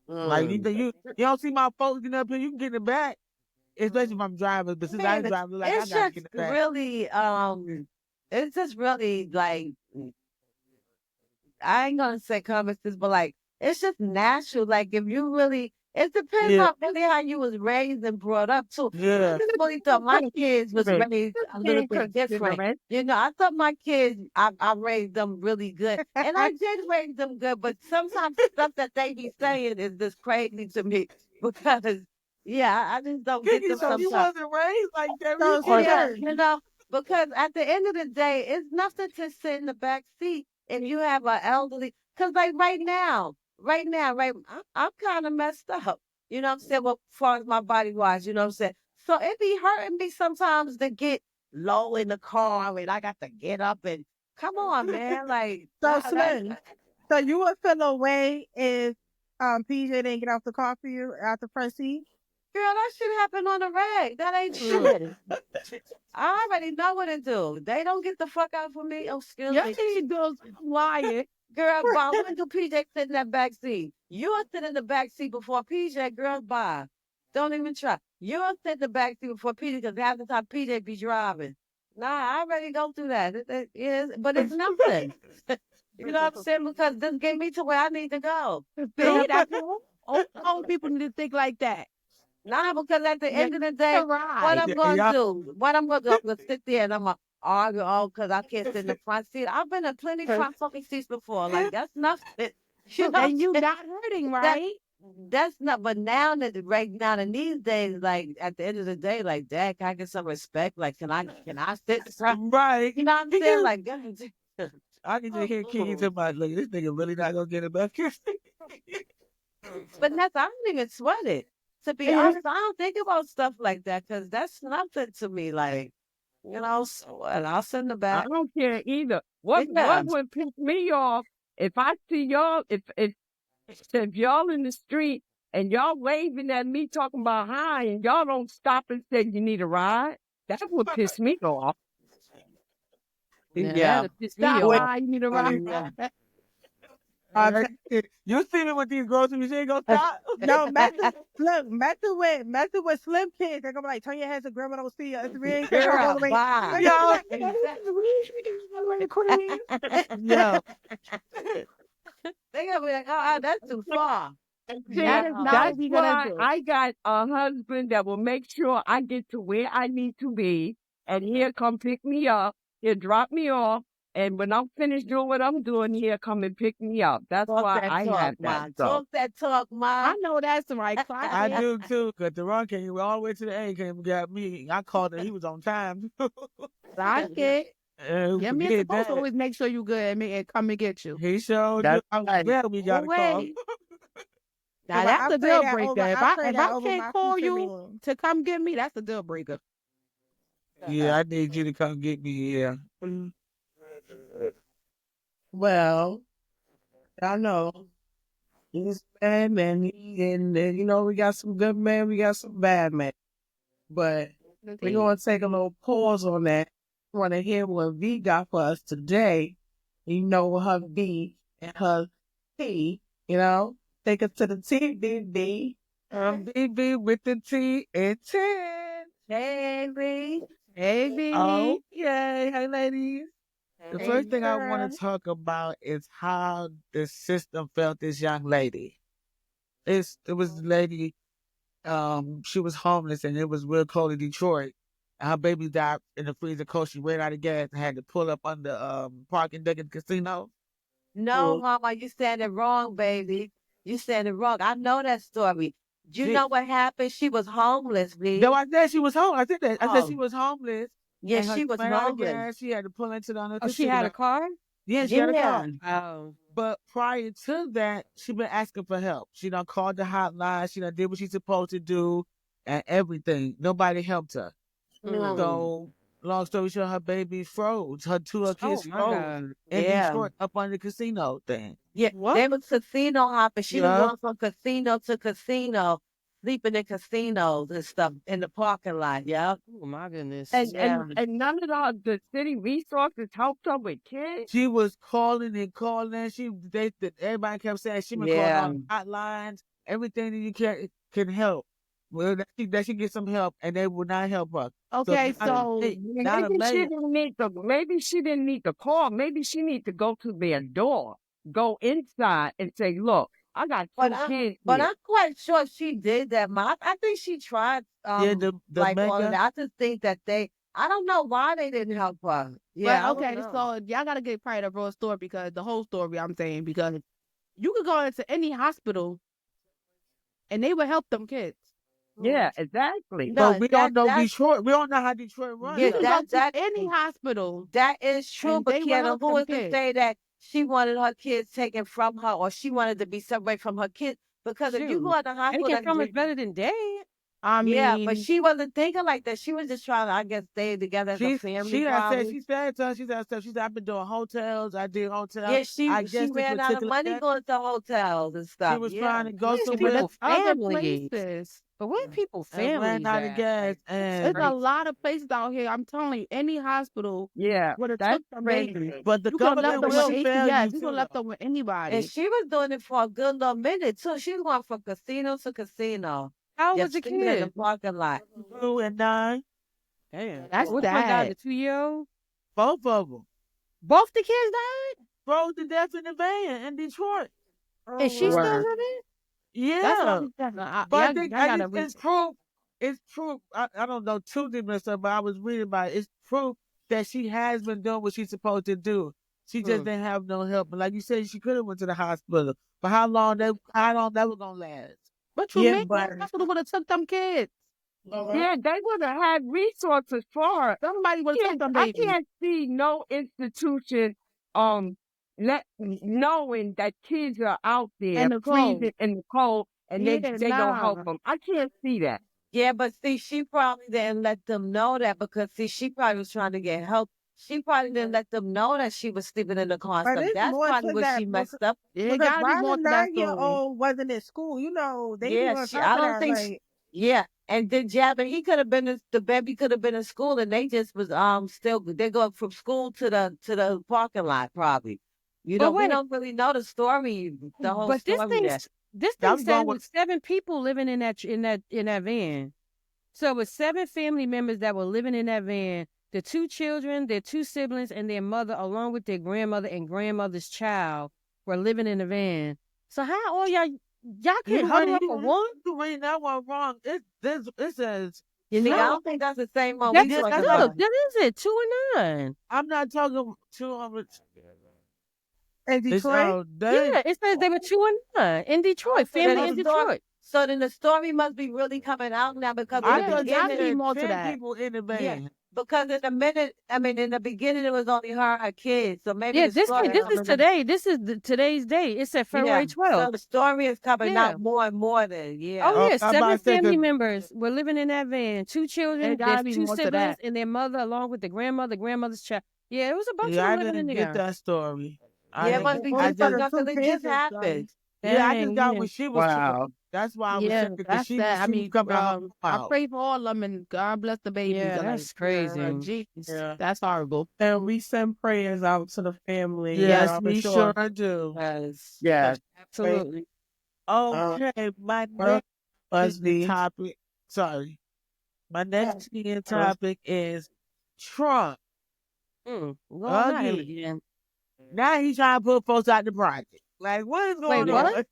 Like you don't see my folks getting up here. You can get in the back, especially if I'm driving. But since I ain't Man, driving, like I it's gotta just get in the back. really, it's just really like I ain't gonna say common sense, but like it's just natural. Like if you really, it depends Yeah, on really how you was raised and brought up too. I yeah. just really thought my kids was Considerate. raised a little Being bit different. considerate. You know, I thought my kids, I raised them really good, and I did raise them good. But sometimes stuff that they be saying is just crazy to me because, yeah, I just don't get Kiki, them so you sometimes. wasn't raised like that. You So get Yeah, hurt. Slim, you know, because at the end of the day, it's nothing to sit in the back seat if you have an elderly. Because like right, I'm kind of messed up. You know what I'm saying? Well, as far as my body wise, you know what I'm saying? So it be hurting me sometimes to get low in the car and I got to get up and come on, man. Like, so that, Slim. So you would feel away if PJ didn't get off the car for you out the front seat? girl, that shit happened on the rag. That ain't shit. I already know what to do. They don't get the fuck out for me. Oh, excuse Yeah, me. he does lying. Girl, bye. When do PJ sit in that back seat? You'll sit in the back seat before PJ. Girl, bye. Don't even try. You'll sit in the back seat before PJ because half the time PJ be driving. Nah, I already go through that. It is, but it's nothing. You know what I'm saying? Because this get me to where I need to go. See, that's old people need to think like that. Nah, because at the Yeah, end of the day, what right. I'm going to do, I'm going to sit there and I'm going to argue, oh, because I can't sit in the front seat. I've been in plenty front fucking seats before. Like, that's nothing. You know what I'm And you saying? not hurting, That, right? that's not, but now that right now in these days, like at the end of the day, like, Dad, can I get some respect? Like, can I sit in front? Right. You know what I'm saying? Like, God, I can just hear Kiki to my look. This nigga really not gonna get it back. but that's, I don't even sweat it. To be honest, I don't think about stuff like that because that's nothing to me. Like, you know, so what? I'll send it I back. don't care either. Yeah. What would piss me off if I see y'all if y'all in the street and y'all waving at me talking about hi and y'all don't stop and say you need a ride? That would piss me off. Yeah, Yeah. that'll piss me Stop off. lying. You need to ride. Yeah. You see me with these groceries, you ain't gonna stop. No, messing with slim kids. They're gonna be like, turn your head so grandma don't see us. We ain't gonna all Girl, the way. bye. They're Yo, gonna be like, yo. They gonna be like, that's too far. See, That is not that's what we gonna why do. I got a husband that will make sure I get to where I need to be, and he'll come pick me up. He'll drop me off, and when I'm finished doing what I'm doing, he'll come and pick me up. That's Talk why that I talk, have that. Ma. So Talk that talk, Ma. I know that's right. Clock I it. do too, because Deron came all the way to the end, came and got me. I called him, he was on time. Clock it. Yeah, me Forget supposed to that. always make sure you good and come and get you. He showed that's I was right. glad we got a call. Wait. Now But that's I a pray deal that breaker. over. If I I pray if that I over can't my call future you man. to come get me, that's a deal breaker. Yeah, I need you to come get me here. Well, I know these bad men, and you know, we got some good men, we got some bad men. But we're going to take a little pause on that. I want to hear what V got for us today. You know, her V and her T, you know, take us to the T, V. BB with the T and 10. Baby. Hey, V. Oh, yay. Hey, ladies. The Hey, first thing I want girl. to talk about is how the system felt this young lady. It was the lady, she was homeless and it was real cold in Detroit. And her baby died in the freezer cold. She ran out of gas and had to pull up on the parking deck at the casino. No, Mama, you said it wrong, baby. You said it wrong. I know that story. You know what happened? She was homeless, V. No, I said she was homeless. I said that. I said she Oh. was homeless. Yeah, And her she was ran out of homeless. gas. She had to pull into the other Oh, she had a car? Yeah, she had a car. Oh. But prior to that, she been asking for help. She done called the hotline. She done did what she's supposed to do and everything. Nobody helped her. So, long story short, her baby froze. Her kids my froze God. in Yeah. Detroit up on the casino thing. Yeah, they was casino hopping. She was Yeah. going from casino to casino, sleeping in casinos and stuff in the parking lot. Yeah. Oh, my goodness. And Yeah. and none of the city resources helped her with kids. She was calling and calling. Everybody kept saying she been calling Yeah. on hotlines, everything that you can help. Well, that she get some help, and they would not help her. Okay, not a so day, not a Maybe she later. didn't need to. Maybe she didn't need to call. Maybe she need to go to their door, go inside, and say, "Look, I got two kids But here." I'm quite sure she did that, Ma. I think she tried, Yeah, the like all of mega. that. I just think that I don't know why they didn't help her. Yeah. I but don't okay, know. so y'all gotta get probably the real story because the whole story I'm saying because you could go into any hospital and they would help them kids. Yeah, exactly. No, But we don't know that's Detroit. We don't know how Detroit runs. Yeah, You though. can go that to any hospital that is true. and But they will Kiana, help who them is to kids. say that she wanted her kids taken from her, or she wanted to be separated from her kids? Because if you Shoot. go in the hospital, Taking from is better than dead. I yeah, mean, but she wasn't thinking like that. She was just trying to, I guess, stay together as a family. She Probably. said to us, she said, I've been doing hotels. I did hotels. Yeah, I she guess this ran out of particular money day, going to hotels and stuff. she was Yeah. trying to go Where's but somewhere people it's other families? places. But where people and ran families out of at? gas. Like, And There's a lot of places out here. I'm telling you, any hospital Yeah, would have that's took them crazy. babies. but the You could have left government them will with fail you ACS. You could too. have left Though. them with anybody. And she was doing it for a good little minute too. She was going from casino to casino. how old Yeah, was the sleeping in the kid? parking lot. 2 and 9, Damn. That's Which one died? sad. The 2-year-old? both of them Both the kids died? froze to death in the van in Detroit. Is she still Word. living? That's what Yeah, I'm saying. but I Y'all think gotta it's proof. It's proof. I don't know too deep and stuff, but I was reading about it. It's proof that she has been doing what she's supposed to do. She just didn't have no help. But like you said, she could have went to the hospital. But how long that was gonna last? What you Yeah, mean? but That's what would have took them kids. Yeah, they would have had resources for her. Somebody would have took them I babies. can't see no institution knowing that kids are out there And the freezing cold. in the cold and Yeah, they don't help nah. them. I can't see that. Yeah, but see, she probably didn't let them know that because see, she probably was trying to get help. She probably didn't let them know that she was sleeping in the car and But stuff. it's That's more probably to where that she messed up. Yeah, it because gotta be why more the to that story. 9-year-old wasn't in school? You know, they be Yeah, on she, top I of don't that. think. Like, Yeah, and then Jabba, he could have been the baby could have been in school, and they just was still they go from school to the parking lot probably. You But know, we wait, don't really know the story, the whole but this story thing there. I'm said going it was with 7 people living in that van. So it was 7 family members that were living in that van. The 2 children, their 2 siblings, and their mother, along with their grandmother and grandmother's child, were living in the van. So how all y'all couldn't huddle up for one? you reading that one wrong. It says See, I No, don't think that's the same one we that's yeah, talking that's no, what about. that is it. 2 and 9. I'm not talking 200. In It's Detroit? they Yeah, it says they were 2 and 9 in Detroit. So then Family the in story, Detroit. so then the story must be really coming out now because in I the Yeah, thought it's you gotta be beginning, said more to 10 that. people in the yeah, van. because in the beginning it was only her kids. So maybe Yeah, the story this is coming out. today. This is today's date. It said Yeah. February So 12th. the story is coming Yeah. out more and more then. Yeah. Oh yeah, I'm 7 about to say, family 'cause members were living in that van. 2 children, It there's gotta be 2 more to siblings, that. and their mother, along with the grandmother's child. Yeah, it was a bunch of yeah, them I living in didn't get there. that story. I Yeah, it didn't must get. be I Only just for just the because two it just kids, son. happened. yeah, I just Dang, got yeah. when she was. Wow. That's why I was Yeah, tripping because That's that. I she was mean, coming out. I pray for all of them and God bless the babies. Yeah, And like, that's crazy. jeez, Yeah. that's horrible. And we send prayers out to the family. Yes, For we sure. sure do. Yes. Yes. Absolutely. Okay, my Well, next Busby. topic. Sorry, my next topic is Trump. Going at him Again, again. now he's trying to put folks out the project. Like, what is Wait, going what? on?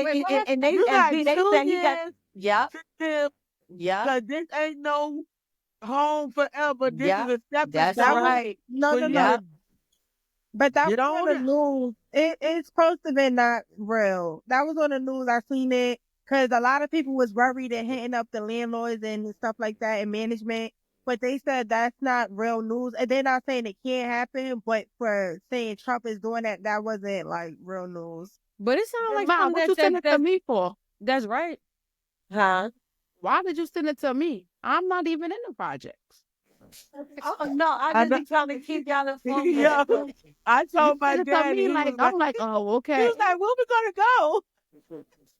Wait, what? And they You got and they 2 said he got years yeah, to live yeah, because this ain't no home forever. This yeah. is a stepping That's That stone was right. no, for no, you no. Yeah. to But that get was on on the it. news. It's supposed to be not real. That was on the news. I seen it because a lot of people was worried and hitting up the landlords and stuff like that and management. But they said that's not real news. And they're not saying it can't happen, but for saying Trump is doing that, that wasn't like real news. But it sounds like Ma, something what you send it to me for? that's right. Huh? Why did you send it to me? I'm not even in the projects. Oh no, I I just know. be trying to keep y'all informed. Yeah, I You told my send it to dad, and me he like was like, I'm like, oh, he okay. was like, where we gonna go?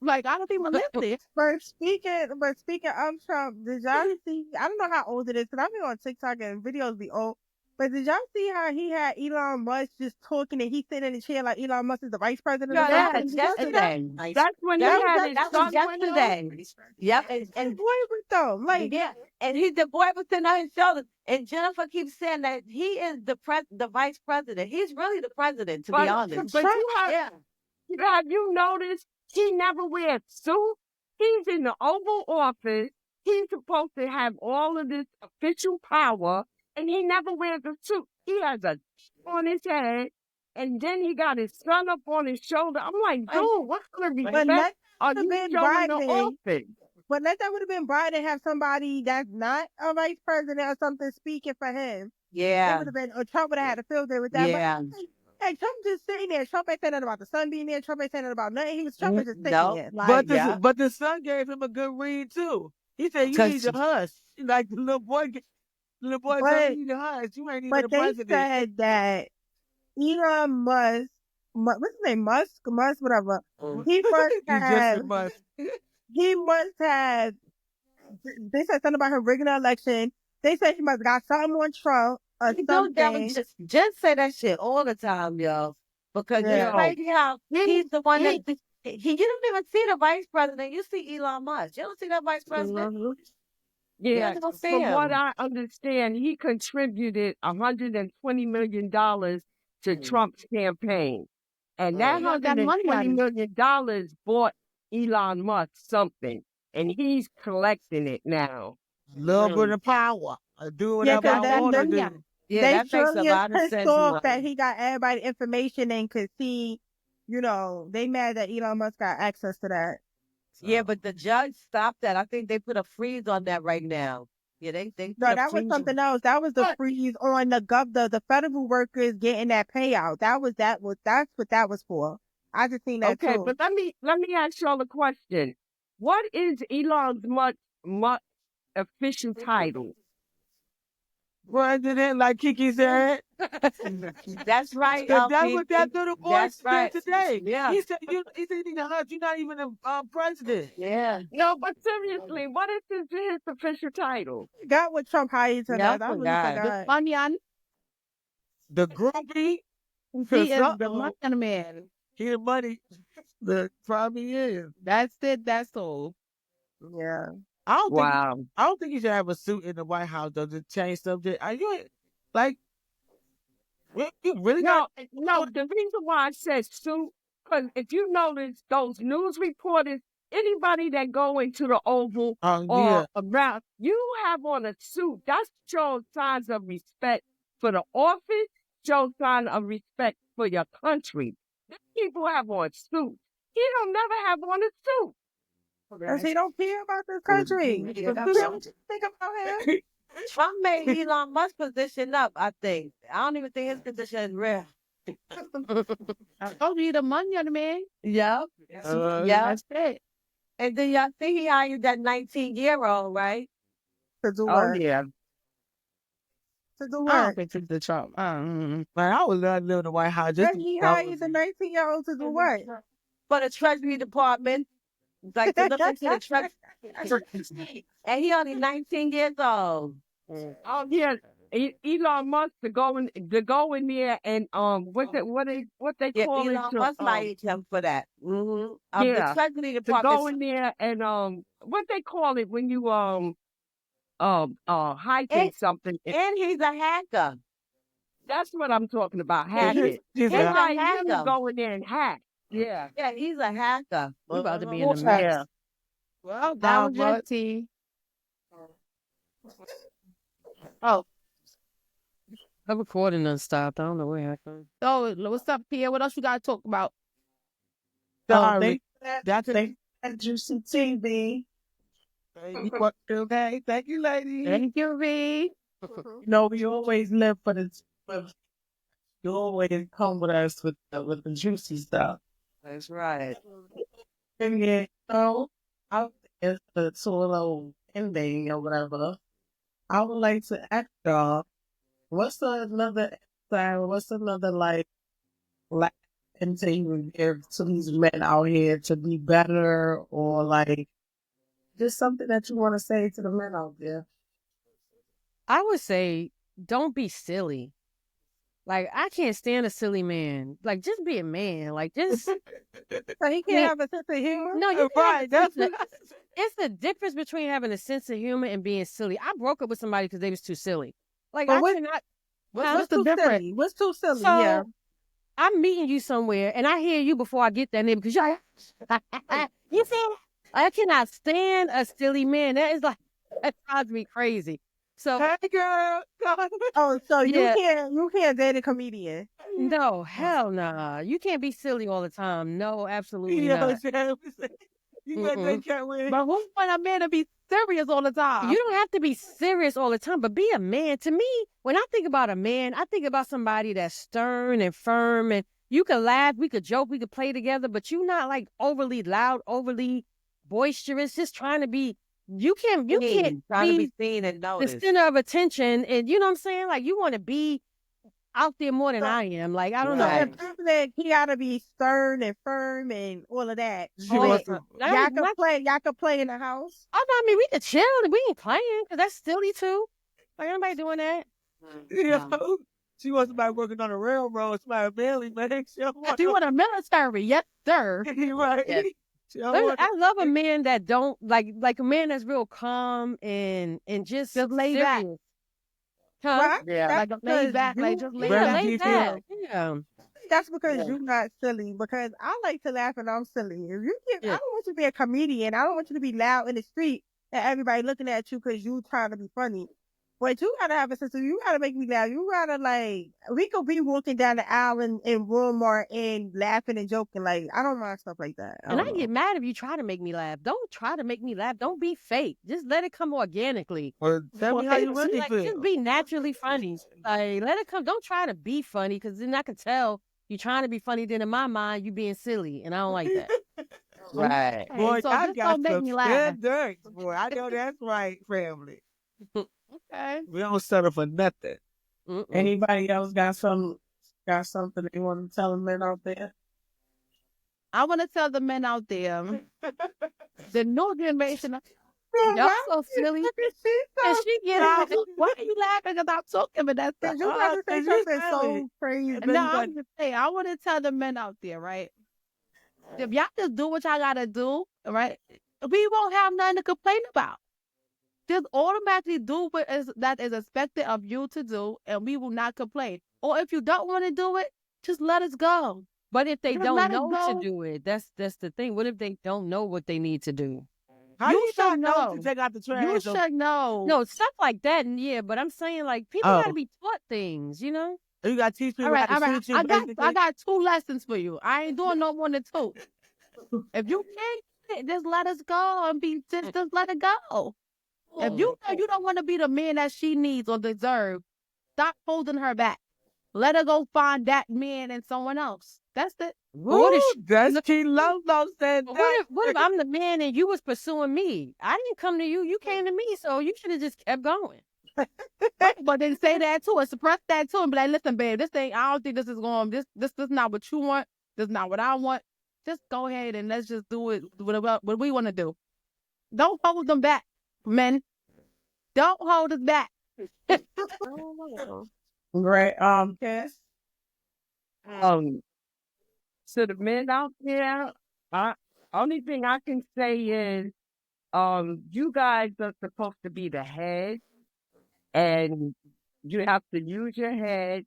Like I don't even live there. But speaking of Trump, did y'all see? I don't know how old it is because I've been on TikTok and videos be old. But did y'all see how he had Elon Musk just talking and he sitting in the chair like Elon Musk is the vice president or Yeah, that something? was Did y'all see that? yesterday. That's when he That had was his that son was with him. yesterday. Yep, and Boy, with them like yeah, and the boy was sitting on his shoulders. And Jennifer keeps saying that he is the vice president. He's really the president, to be But honest. but Yeah. have you noticed he never wears suit? He's in the Oval Office. He's supposed to have all of this official power, and he never wears a suit. He has a on his head, and then he got his son up on his shoulder. I'm like, dude, what kind of but respect let are have you been showing the Biden. office? But let that would have been Biden have somebody that's not a vice president or something speaking for him. It Yeah. would have been, or Trump would have had a field day with that. Yeah. But hey, Trump just sitting there. Trump ain't saying nothing about the sun being there. Trump ain't saying nothing about nothing. Trump was just sitting No. there. But Like, Yeah. but the son gave him a good read too. He said you need to hush. Like the little boy, said but, you need to hush. You ain't even but the they president. said that Elon Musk, what's his name? Musk, whatever. He must You just have, must. he must have, they said something about him rigging the election. They said he must got something on Trump or You know, something. just say that shit all the time, yo. Because Yeah. it's crazy how he's the one he- that you don't even see the vice president. You see Elon Musk. You don't see that vice president. Yeah, You don't see from what him. I understand, he contributed $120 million to Trump's campaign. And that He got that money out $120 of it. million bought Elon Musk something. And he's collecting it now. Little bit of power. I do Yeah, whatever because I that want to them, do. Yeah, they that makes a surely is lot of pissed sense. off that he got everybody information and could see, they mad that Elon Musk got access to that. Yeah, but the judge stopped that. I think they put a freeze on that right now. Yeah, they No, put a that was freeze. something else. That was the freeze on the federal workers getting that payout. That's what that was for. I just seen that Okay, too. but let me ask y'all a question. What is Elon Musk's official title? President, like Kiki said. That's right, Cause that's Alfie. what that little boy That's said right. today. Yeah. He said you need to hush. You're not even a president. Yeah. No, but seriously, what is his official title? Got what Trump hired to Yeah, I that. I really forgot. forgot. Onion. The groupie. He is Some the don't. money man. He the money. The probably is. That's it. That's all. Yeah. I don't think. Wow. I don't think you should have a suit in the White House though to change subject. Are you like? You really No, got? no, the reason why I said suit, because if you notice those news reporters, anybody that go into the Oval Oh or yeah. around, you have on a suit. That shows signs of respect for the office, shows sign of respect for your country. These people have on suits. He don't never have on a suit. Because he don't care about this country. What you think about him? Trump made Elon Musk position up, I think. I don't even think his position is real. I told you the money man. Yep. Yep. That's it. And then y'all think he hired that 19-year-old, right? To do Oh, what? yeah. To do I don't what? think it's the Trump. Man, I would love to live in the White House. Just Then he hired the 19-year-old to do what? For the Treasury Department. Like to look into the Treasury. And he only 19 years old. Oh, yeah. Elon Musk to go in there and what they Yeah, call it Elon to Musk hired him for that. The yeah, Treasury to Department. go in there and what they call it when you hijack And, something. and he's a hacker. That's what I'm talking about. Yeah, Hack it. He's They a hired him to hacker. go in there and hack. Yeah. Yeah, he's a hacker. We about to be in a What's mess. Yeah. Well, that was your but- tea. Oh, The recording done stopped. I don't know what happened. so what's up, Pierre? What else you got to talk about? Sorry. Thank That's it. you for that juicy TV. Okay. Thank you, lady. Thank you, V. You know, we always live for the. You always come with us with the juicy stuff. That's right. And yeah, so I it's the solo ending or whatever. I would like to ask y'all, what's another what's another like thing you would give to these men out here to be better, or like just something that you want to say to the men out there? I would say, don't be silly. Like, I can't stand a silly man. Like, just be a man. Like, just So he can't have a sense of humor? no. You Right. can't. It's the difference between having a sense of humor and being silly. I broke up with somebody because they was too silly. Like, But I what- cannot. What's the too difference? silly? What's too silly? So Yeah. I'm meeting you somewhere, and I hear you before I get there, neighbor, because you're like, you see, I cannot stand a silly man. That drives me crazy. So Hey, girl. Oh, so Yeah. you can't date a comedian. no, hell nah. You can't be silly all the time. No, absolutely You know not. what I'm saying? You got that cat with. But who want a man to be serious all the time? You don't have to be serious all the time, but be a man. To me, when I think about a man, I think about somebody that's stern and firm, and you could laugh, we could joke, we could play together, but you're not like overly loud, overly boisterous, just trying to be. You can't trying to be be seen and the noticed. center of attention, and you know what I'm saying? Like, you want to be out there more than I am. Like, I don't know. Right. That he gotta be stern and firm and all of that. She Oh, wants yeah. to. Not- not- Y'all can play in the house. Oh, no, I mean, we could chill. We ain't playing because that's silly too. Like, anybody doing that? You know, she wants somebody working on the railroad, somebody barely, man. She don't want You want a military? Yes, sir. right. Yes. She don't But want I love a man that don't like a man that's real calm and just laid back. serious. Huh? Right? Yeah. Like That's laid back, because like you- just laid Yeah, Very back. lay detailed. back. Yeah. That's because you're not silly. Because I like to laugh and I'm silly. If you I Yeah. don't want you to be a comedian. I don't want you to be loud in the street and everybody looking at you because you trying to be funny. But you gotta have a sense of, you gotta make me laugh. You gotta like, we could be walking down the aisle in Walmart and laughing and joking. Like, I don't mind stuff like that. And I don't get know. mad if you try to make me laugh. Don't try to make me laugh. Don't be fake. Just let it come organically. Well, tell me how you really Like, feel. just be naturally funny. Like, let it come. Don't try to be funny because then I can tell you're trying to be funny. Then in my mind, you being silly, and I don't like that. Right. Hey, Boy, so I just got don't make some me laugh. standards. Boy, I know that's right, family. Okay. We don't settle for nothing. Mm-mm. Anybody else got something they want to tell the men out there? I want to tell the men out there, the new generation. Y'all so silly. And she get Nah, it. Why are you laughing? Because I'm talking, Vanessa. Cause you about to say 'cause you something silly. so crazy. No, I'm just saying, I want to tell the men out there, right? If y'all just do what y'all gotta do, right? We won't have nothing to complain about. Just automatically do what is that is expected of you to do, and we will not complain. Or if you don't want to do it, just let us go. But if they Just don't let it know to go. do it, that's the thing. What if they don't know what they need to do? How You you should not know know. to take out the You trash? should know. No, stuff like that, and yeah, but I'm saying like people Oh. gotta be taught things, you know? You got to teach people All right, how all to right. treat you, I basically. got 2 lessons for you. I ain't doing no more than 2. If you can't, just let us go and just let it go. If you know you don't want to be the man that she needs or deserve, stop holding her back. Let her go find that man and someone else. That's it. But what if Ooh, that's Key Lolo said but that. what if I'm the man and you was pursuing me? I didn't come to you, you came to me, so you should have just kept going. But then say that too and suppress that too and be like, listen, babe, this thing, I don't think this is going, this is not what you want. This is not what I want. Just go ahead and let's just do it what we want to do. Don't hold them back, men. Don't hold us back. Right. Cass? To the men out there, I only thing I can say is, you guys are supposed to be the head, and you have to use your head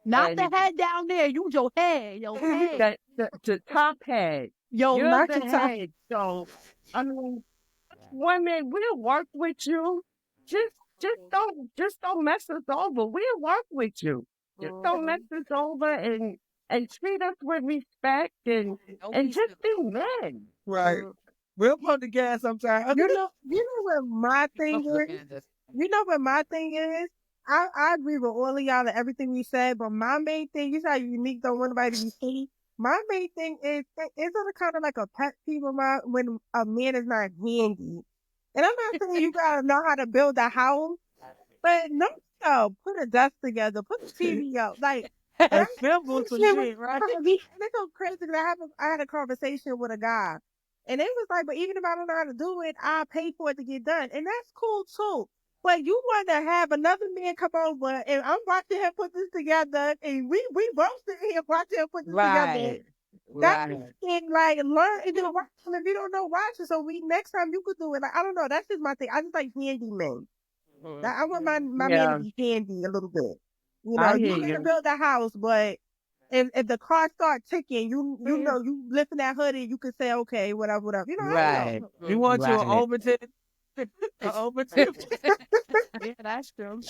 Not the and head down there. Use your head. Your head. the top head. Yo, You're not the your top. head. So I mean, women, we'll work with you. Just just don't mess us over. We'll work with you. Just don't mess us over and treat us with respect Don't and be just silly. be men. Right. We'll pump the gas sometime. You know what my thing is? You know what my thing is? I agree with all of y'all and everything we said, but my main thing, you said unique, don't want nobody to be silly. My main thing is, it's kind of like a pet peeve of mine when a man is not handy. And I'm not saying you gotta know how to build a house, but no, put a desk together, put the TV up. Like, and A I'm symbol some shit was shit, right? crazy. And it's so crazy because I had a conversation with a guy. And it was like, but even if I don't know how to do it, I'll pay for it to get done. And that's cool too. But you want to have another man come over and I'm watching him put this together and we both sitting here watching him put this together. Right. That Right. thing, like, learn and then watch him. If you don't know, watch it. So next time you could do it. Like, I don't know. That's just my thing. I just like handy men. I want my man to Yeah, be handy a little bit. You know, I you hear can you. build a house, but if the car start ticking, you know, you lifting that hoodie, you can say, okay, whatever, whatever. You know, I don't know. You want you an Overton? An Overton? Yeah, that's true.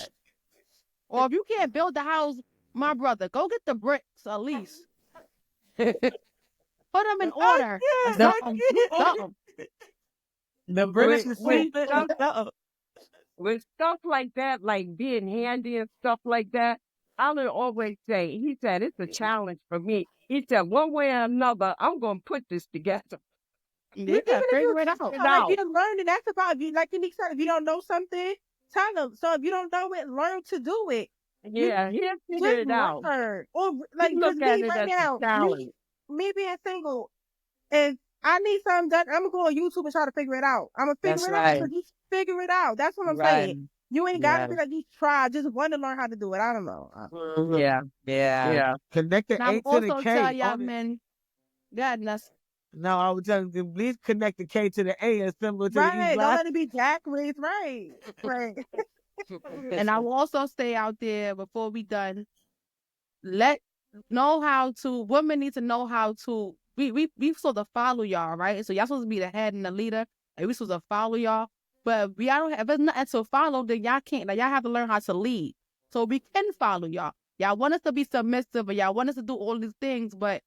Or if you can't build the house, my brother, go get the bricks at least. Put them in order. I can't. Something. I can't. Something. The British With is with stupid. stuff with stuff like that, like being handy and stuff like that, I would always say, he said, it's a challenge for me. He said, one way or another, I'm gonna put this together. Yeah, Even if figure you, it out. like, you don't learn, and that's about you. Like Unique said, if you don't know something, tell them. So if you don't know it, learn to do it. You Yeah, he'll figure just it out. learn, or He like, cause look at me it right as a now, challenge. me being single, if I need something done, I'm gonna go on YouTube and try to figure it out. I'm gonna figure That's it out. right. So just figure it out. That's what I'm Right. saying. You ain't gotta be like, just try. Just want to learn how to do it. I don't know. Yeah, Yeah. yeah. Connect the And I'm A to the also K. tell y'all on it. men, God, that's No, I was telling you, please connect the K to the A and similar to the E Right. Don't line. let it be Jack race. Right. Right. and I will also stay out there before we done. Let know how to women need to know how to we supposed to follow y'all, right? So y'all supposed to be the head and the leader, and we supposed to follow y'all. But we don't have if it's nothing to follow, then y'all can't. Like y'all have to learn how to lead. So we can follow y'all. Y'all want us to be submissive, and y'all want us to do all these things, but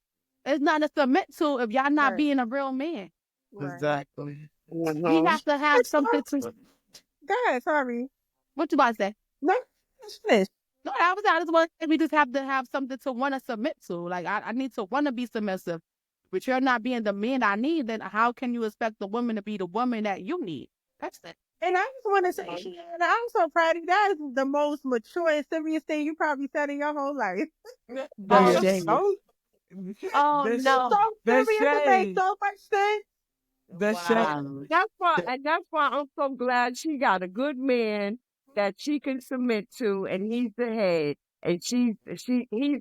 it's nothing to submit to if y'all not Right. being a real man. Right. Exactly. We have to have something to. Go ahead. Sorry. What you about to say? No, it's finished. No, I just want we just have to have something to want to submit to. Like I need to want to be submissive, but you're not being the man I need. Then how can you expect the woman to be the woman that you need? That's it. And I just want to say, Shiana, I'm so proud of you. That is the most mature and serious thing you probably said in your whole life. Oh, The no. so, Oh the, no. So the serious. It made shade. so much sense. That's shame. Wow. That's why I'm so glad she got a good man that she can submit to, and he's the head, and he's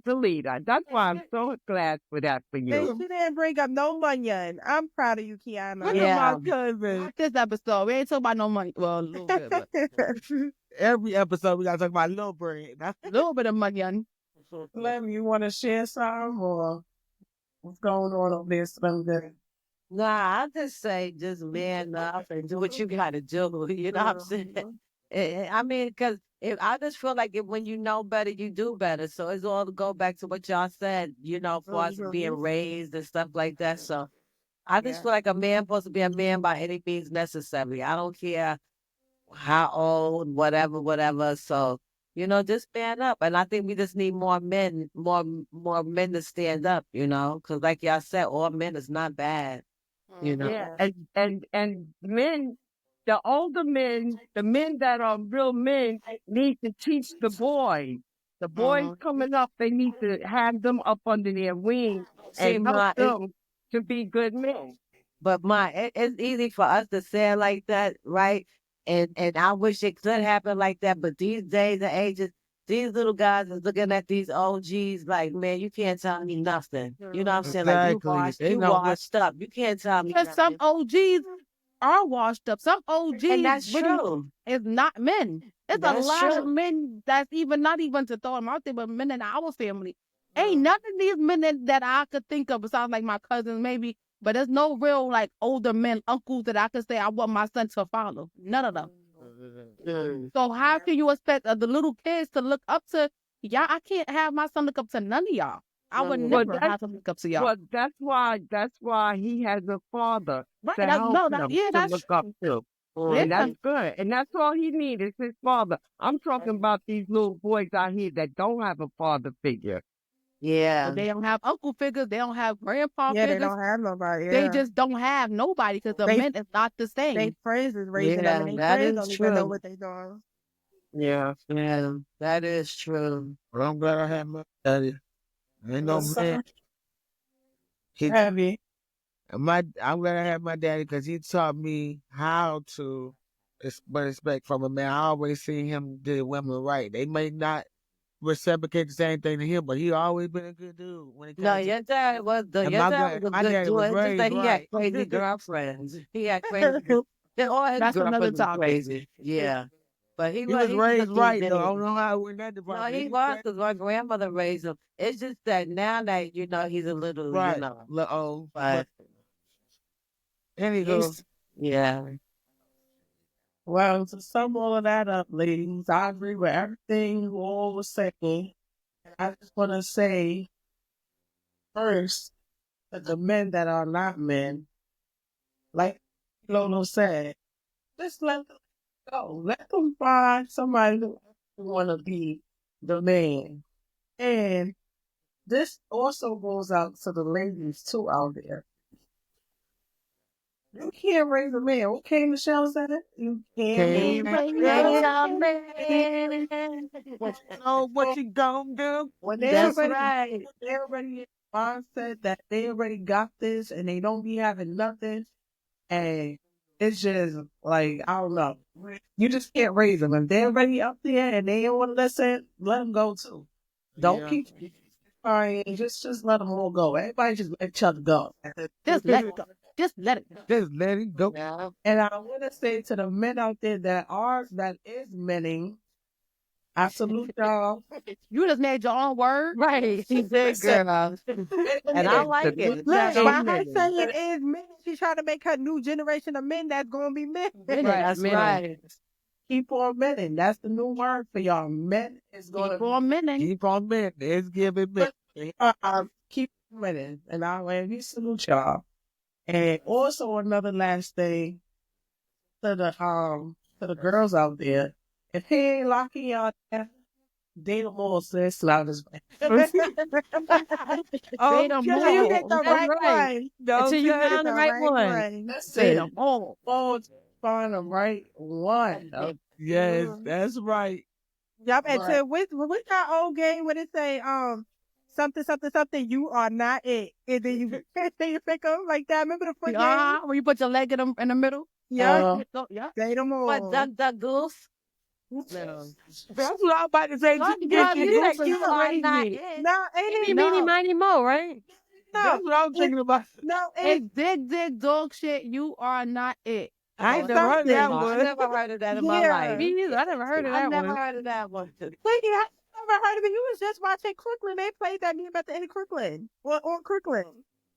the leader. That's why I'm so glad for that for And you. she didn't bring up no money. I'm proud of you, Kiana. Look Yeah. at my cousin. Not this episode. We ain't talking about no money. Well, a little bit, but Every episode we gotta talk about little bread. That's a little bit of money. Lem, you want to share some or what's going on over there, Slim? Nah, I just say just man up and do what you gotta do. You know what I'm saying? I mean, because I just feel like when you know better, you do better. So it's all to go back to what y'all said, for us being raised and stuff like that. So I just feel like a man supposed to be a man by any means necessary. I don't care how old, whatever. So, just stand up. And I think we just need more men, more men to stand up, because like y'all said, all men is not bad, Yeah, and men, the older men, the men that are real men, need to teach the boys. The boys coming up, they need to have them up under their wing See, and help them to be good men. but it's easy for us to say it like that, right? And I wish it could happen like that. But these days and ages, these little guys is looking at these OGs like, man, you can't tell me nothing. You know what I'm saying? Like Exactly. They you know what- washed up. You can't tell me Because some nothing. OGs are washed up. Some OGs And that's really true. is not men. It's a That's lot of true. men that's not even to throw them out there, but men in our family. Ain't none of these men that I could think of besides like my cousins maybe, but there's no real like older men, uncles that I could say I want my son to follow. None of them. Mm. So how can you expect the little kids to look up to y'all? I can't have my son look up to none of y'all. I would Well, never have him look up to y'all. Well, that's why he has a father Right? to help him to That's look up to. Yeah. And that's good. And that's all he needs is his father. I'm talking about these little boys out here that don't have a father figure. Yeah. They don't have uncle figures. They don't have grandpa Yeah, they figures. don't have nobody. They Yeah. just don't have nobody because the They- men is not the same. They friends is raising them, and they that friends is don't even know true. what they doing. Yeah. Yeah, that is true. Well, I'm glad I had my daddy. Ain't no What's man. up? He, Heavy. I'm glad I had my daddy because he taught me how to respect from a man. I always seen him do women right. They may not reciprocate the same thing to him, but he always been a good dude when it No, comes to. your dad was And your my dad was a my good daddy dude. was It's just raised that he had right. crazy girlfriends. He had crazy. All his That's another girlfriends were topic. crazy. Yeah, but He was raised a good right dude though. I anyway. don't know how it went that No, department. he was because my grandmother raised him. It's just that now that he's a little, right. Oh, but anywho, Yes. yeah. Well, to sum all of that up, ladies, I agree with everything you all was saying. I just want to say first that the men that are not men, like Lolo said, just let them go. Let them find somebody who want to be the man. And this also goes out to the ladies too out there. You can't raise a man. Okay, Michelle said it. You can't Can't raise know what you gonna do. when That's everybody right. they already in mindset that they already got this and they don't be having nothing, and it's just like I don't know. You just can't raise them. If they're already up there and they don't want to listen, let them go too. Don't Yeah. keep trying. Just let them all go. Everybody just let each other go. Just let it go. Just let it go. Just let it go. Yeah. And I want to say to the men out there that is menning, I salute y'all. You just made your own word. Right. She did, girl. And I like it. Look, So by her many. saying it is men, she's trying to make her new generation of men that's gonna be men. That's men. right. Keep on menning. That's the new word for y'all. Men is going Keep to on minute. Keep on men. It's giving men. keep menning. And we salute y'all. And also another last thing to the girls out there. If he ain't locking y'all down, date them all, sis. Loud as Oh, Say them till you get the all. right right. one. Until you get found the right one. That's Say it. them all. Oh, find the right one. Yes, that's right. Yup, and Right. to what's that old game where it say something, something, something, you are not it. And then you pick them like that. Remember the foot game? When you put your leg in the middle. Yeah. Yeah. Say them all. What, Duck Goose? No. That's what I'm about to say. Duck You Goose You is said you are not crazy. it. No, ain't Meeny, it? meeny, No, miny, mo, right? That's what I'm thinking about. no, It's it. dig dog shit. You are not it. I ain't It's never heard of that something. I one. never heard of that in my Yeah. life. Me neither. I never heard of I that never one. heard of that one. Wait, I never heard of it. You was just watching Crooklyn. They played that meme at the end of Crooklyn. On Crooklyn.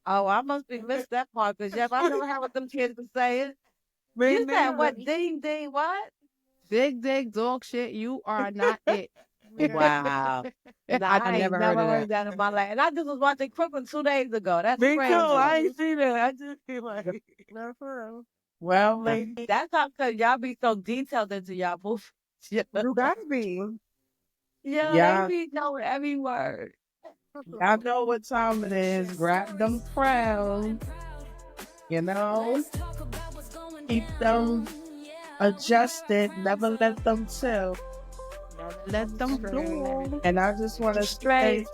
Oh, I must be missed that part because yeah, I never heard what them kids were saying. Me You said neither. what? Ding ding what? Dig dog shit. You are not it. Wow. Nah, I ain't never never heard of heard that in my life. And I just was watching Crooklyn 2 days ago. That's Me crazy. too. I ain't seen that. I just feel like. No, for real. Well, ladies, That's how cause y'all be so detailed into y'all movies. Yeah, You gotta be. Yeah. they be knowing every word. y'all know what time it is. Grab them crowns. You know, keep them adjusted. Never let them chill. Let them go. And I just want to say,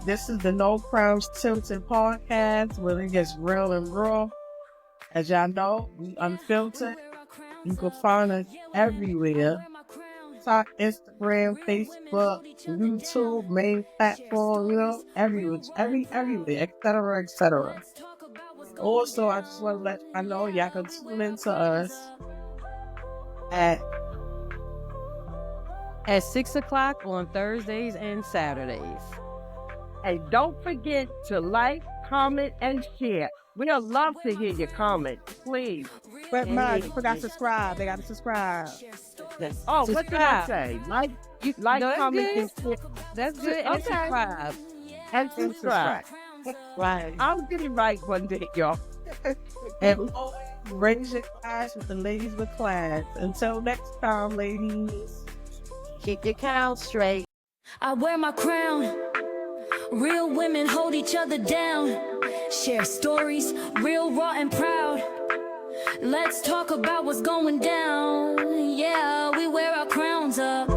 this is the No Crowns Tilted podcast where it gets real and raw. As y'all know, we unfiltered. You can find us everywhere. TikTok, Instagram, Facebook, YouTube, main platform, you know, everywhere, everywhere, etc. Also, I just want to let y'all know y'all can tune into us at 6 o'clock on Thursdays and Saturdays. And don't forget to like, comment, and share. We'd love to hear your comments, please. But man, you forgot to subscribe. They gotta subscribe. Oh, what did I Subscribe. say? Like, No, that's comment, good. and share. That's good. And Okay. subscribe. And subscribe. Right. I'll get it right one day, y'all. and raise your class with the ladies with class. Until next time, ladies. Keep your cow straight. I wear my crown. Real women hold each other down. Share stories, real, raw, and proud. Let's talk about what's going down. Yeah, we wear our crowns up.